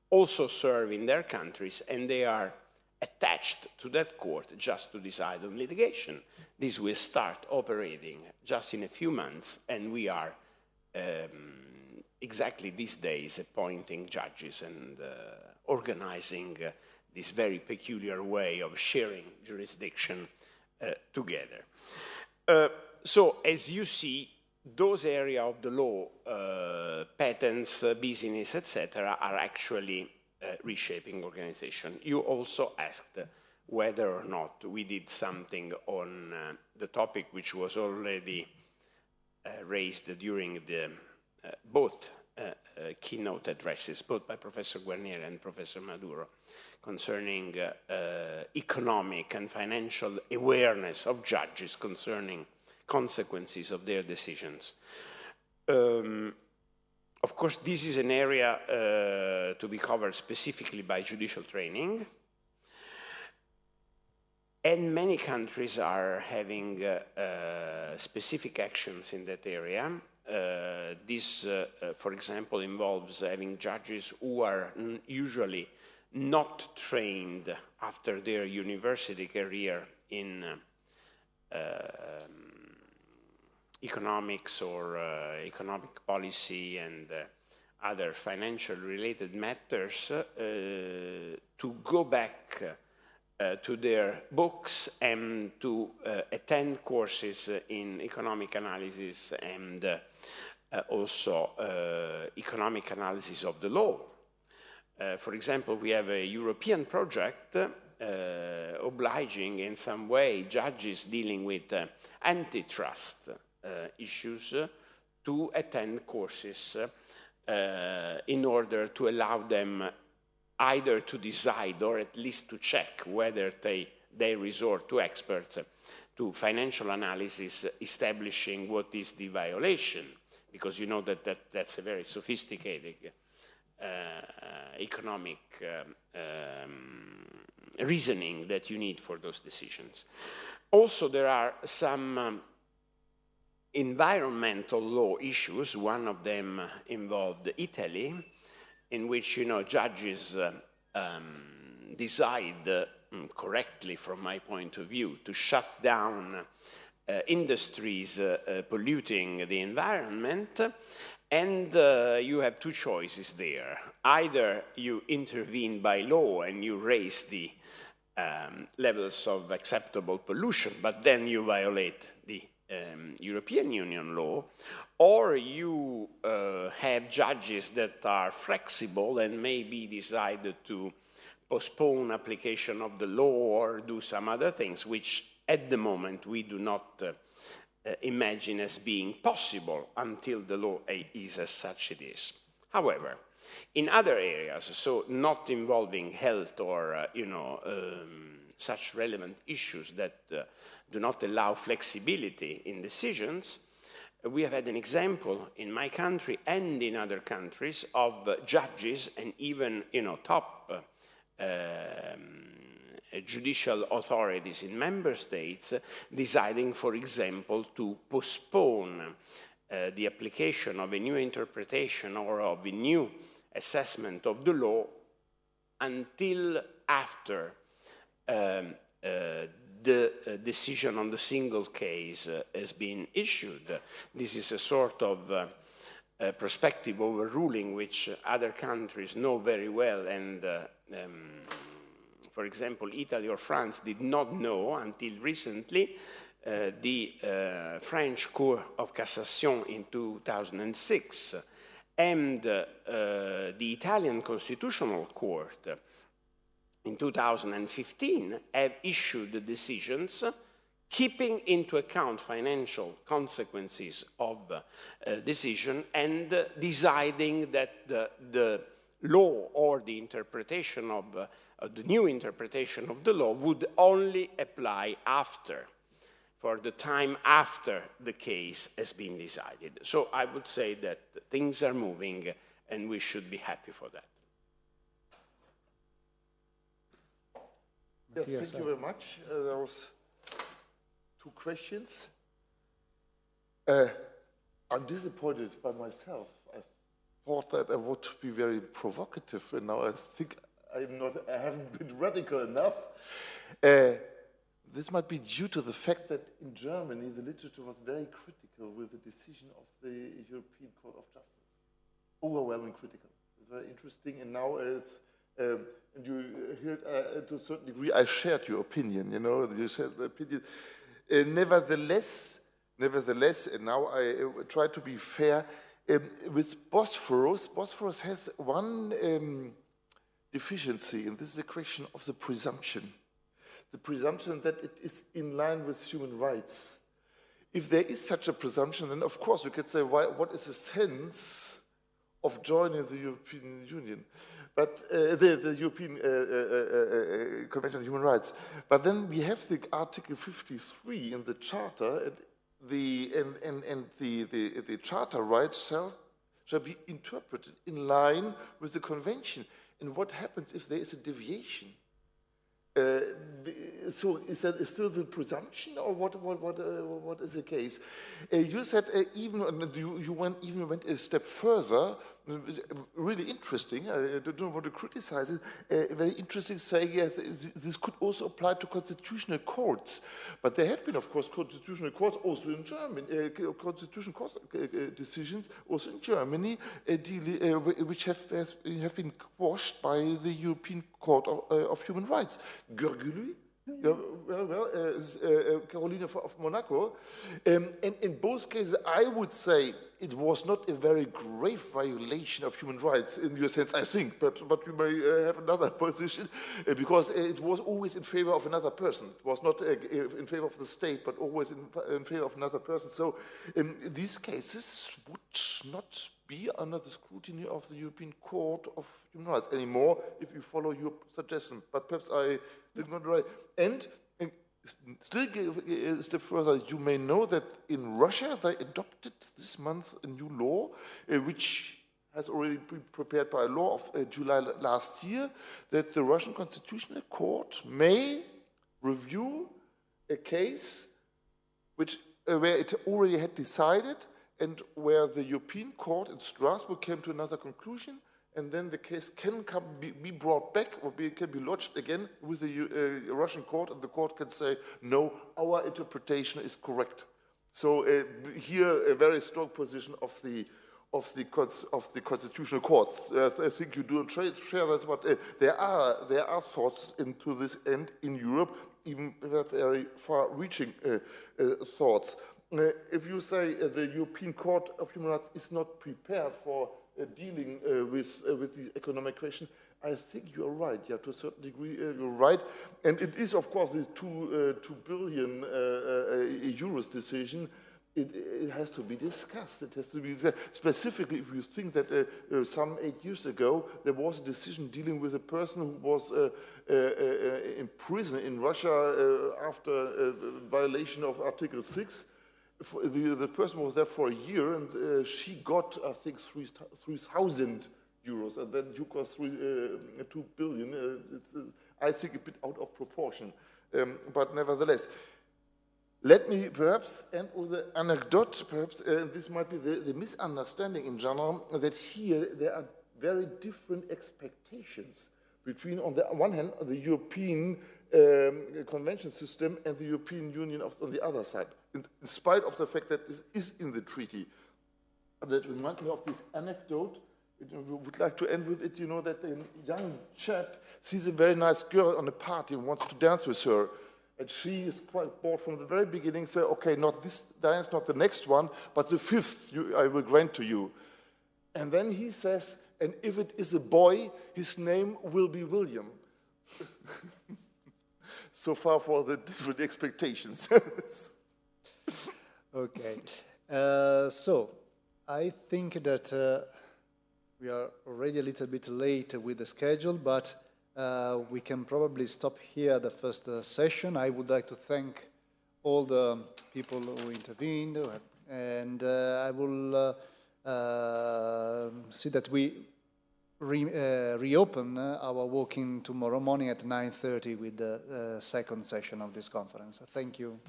also serve in their countries, and they are attached to that court just to decide on litigation. This will start operating just in a few months, and we are exactly these days appointing judges and organizing this very peculiar way of sharing jurisdiction together. So as you see, those areas of the law, patents, business, etc., are actually reshaping organization. You also asked whether or not we did something on the topic which was already raised during the both keynote addresses, both by Professor Guarnieri and Professor Maduro, concerning economic and financial awareness of judges concerning consequences of their decisions. Of course, this is an area to be covered specifically by judicial training, and many countries are having specific actions in that area. This, for example, involves having judges who are usually not trained after their university career in economics or economic policy and other financial related matters, to go back to their books and to attend courses in economic analysis and also economic analysis of the law. For example, we have a European project obliging in some way judges dealing with antitrust issues to attend courses in order to allow them either to decide or at least to check whether they resort to experts to financial analysis establishing what is the violation, because you know that's a very sophisticated economic reasoning that you need for those decisions. Also, there are some environmental law issues. One of them involved Italy, in which, you know, judges decide, correctly from my point of view, to shut down industries polluting the environment, and you have two choices there. Either you intervene by law and you raise the levels of acceptable pollution, but then you violate the European Union law, or you have judges that are flexible and maybe decided to postpone application of the law or do some other things, which at the moment we do not imagine as being possible until the law is as such it is. However, in other areas, so not involving health or such relevant issues that do not allow flexibility in decisions, we have had an example in my country and in other countries of judges and even top judicial authorities in member states deciding, for example, to postpone the application of a new interpretation or of a new assessment of the law until after the decision on the single case has been issued. This is a sort of prospective overruling which other countries know very well, and for example, Italy or France did not know until recently. The French Court of Cassation in 2006 and the Italian Constitutional Court in 2015 have issued decisions keeping into account financial consequences of decision and deciding that the law or the interpretation of the new interpretation of the law would only apply for the time after the case has been decided. So I would say that things are moving and we should be happy for that. Yes, thank you very much. There was 2 questions. I'm disappointed by myself. I thought that I would be very provocative, and now I think I haven't been radical enough. This might be due to the fact that in Germany the literature was very critical with the decision of the European Court of Justice. Overwhelmingly critical. It's very interesting, and now it's and you heard to a certain degree I shared your opinion. You shared the opinion. Nevertheless, and now I try to be fair. With Bosphorus has one deficiency, and this is a question of the presumption. The presumption that it is in line with human rights. If there is such a presumption, then of course you could say, what is the sense of joining the European Union? But the European Convention on Human Rights. But then we have the Article 53 in the Charter, and the Charter rights shall be interpreted in line with the Convention. And what happens if there is a deviation? So is that still the presumption, or what is the case? You said you went a step further. Really interesting. I don't want to criticize it. Very interesting, saying yes, this could also apply to constitutional courts. But there have been, of course, constitutional courts also in Germany, constitutional court decisions also in Germany, which have been quashed by the European Court of Human Rights. Gurgulu, Caroline of Monaco. And in both cases, I would say it was not a very grave violation of human rights in your sense, I think, but you may have another position, because it was always in favor of another person. It was not in favor of the state, but always in favor of another person. So these cases would not be under the scrutiny of the European Court of Human Rights anymore, if you follow your suggestion. But perhaps I did not right. And still a step further, you may know that in Russia they adopted this month a new law, which has already been prepared by a law of July last year, that the Russian Constitutional Court may review a case where it already had decided, and where the European Court in Strasbourg came to another conclusion, and then the case can be brought back or can be lodged again with the Russian court, and the court can say, no, our interpretation is correct. So here a very strong position of of the constitutional courts. I think you don't share that, but there are thoughts into this end in Europe, even very far-reaching thoughts. If you say the European Court of Human Rights is not prepared for dealing with the economic question, I think you're right. Yeah, to a certain degree, you're right. And it is, of course, the 2 billion euros decision. It has to be discussed. It has to be specifically if you think that some 8 years ago there was a decision dealing with a person who was in prison in Russia after violation of Article 6. The person was there for a year, and she got, I think, 3,000 euros, and then you got 2 billion. It's, I think, a bit out of proportion, but nevertheless. Let me perhaps end with an anecdote. Perhaps this might be the misunderstanding in general, that here there are very different expectations between, on the one hand, the European convention system and the European Union on the other side, in spite of the fact that this is in the treaty. That reminds me of this anecdote. I would like to end with it. You know that a young chap sees a very nice girl on a party and wants to dance with her. And she is quite bored from the very beginning, say, okay, not this dance, not the next one, but the 5th I will grant to you. And then he says, and if it is a boy, his name will be William. So far for the different expectations. Okay. So I think that we are already a little bit late with the schedule, but we can probably stop here the first session. I would like to thank all the people who intervened, and I will see that we reopen our walking tomorrow morning at 9:30 with the second session of this conference. Thank you.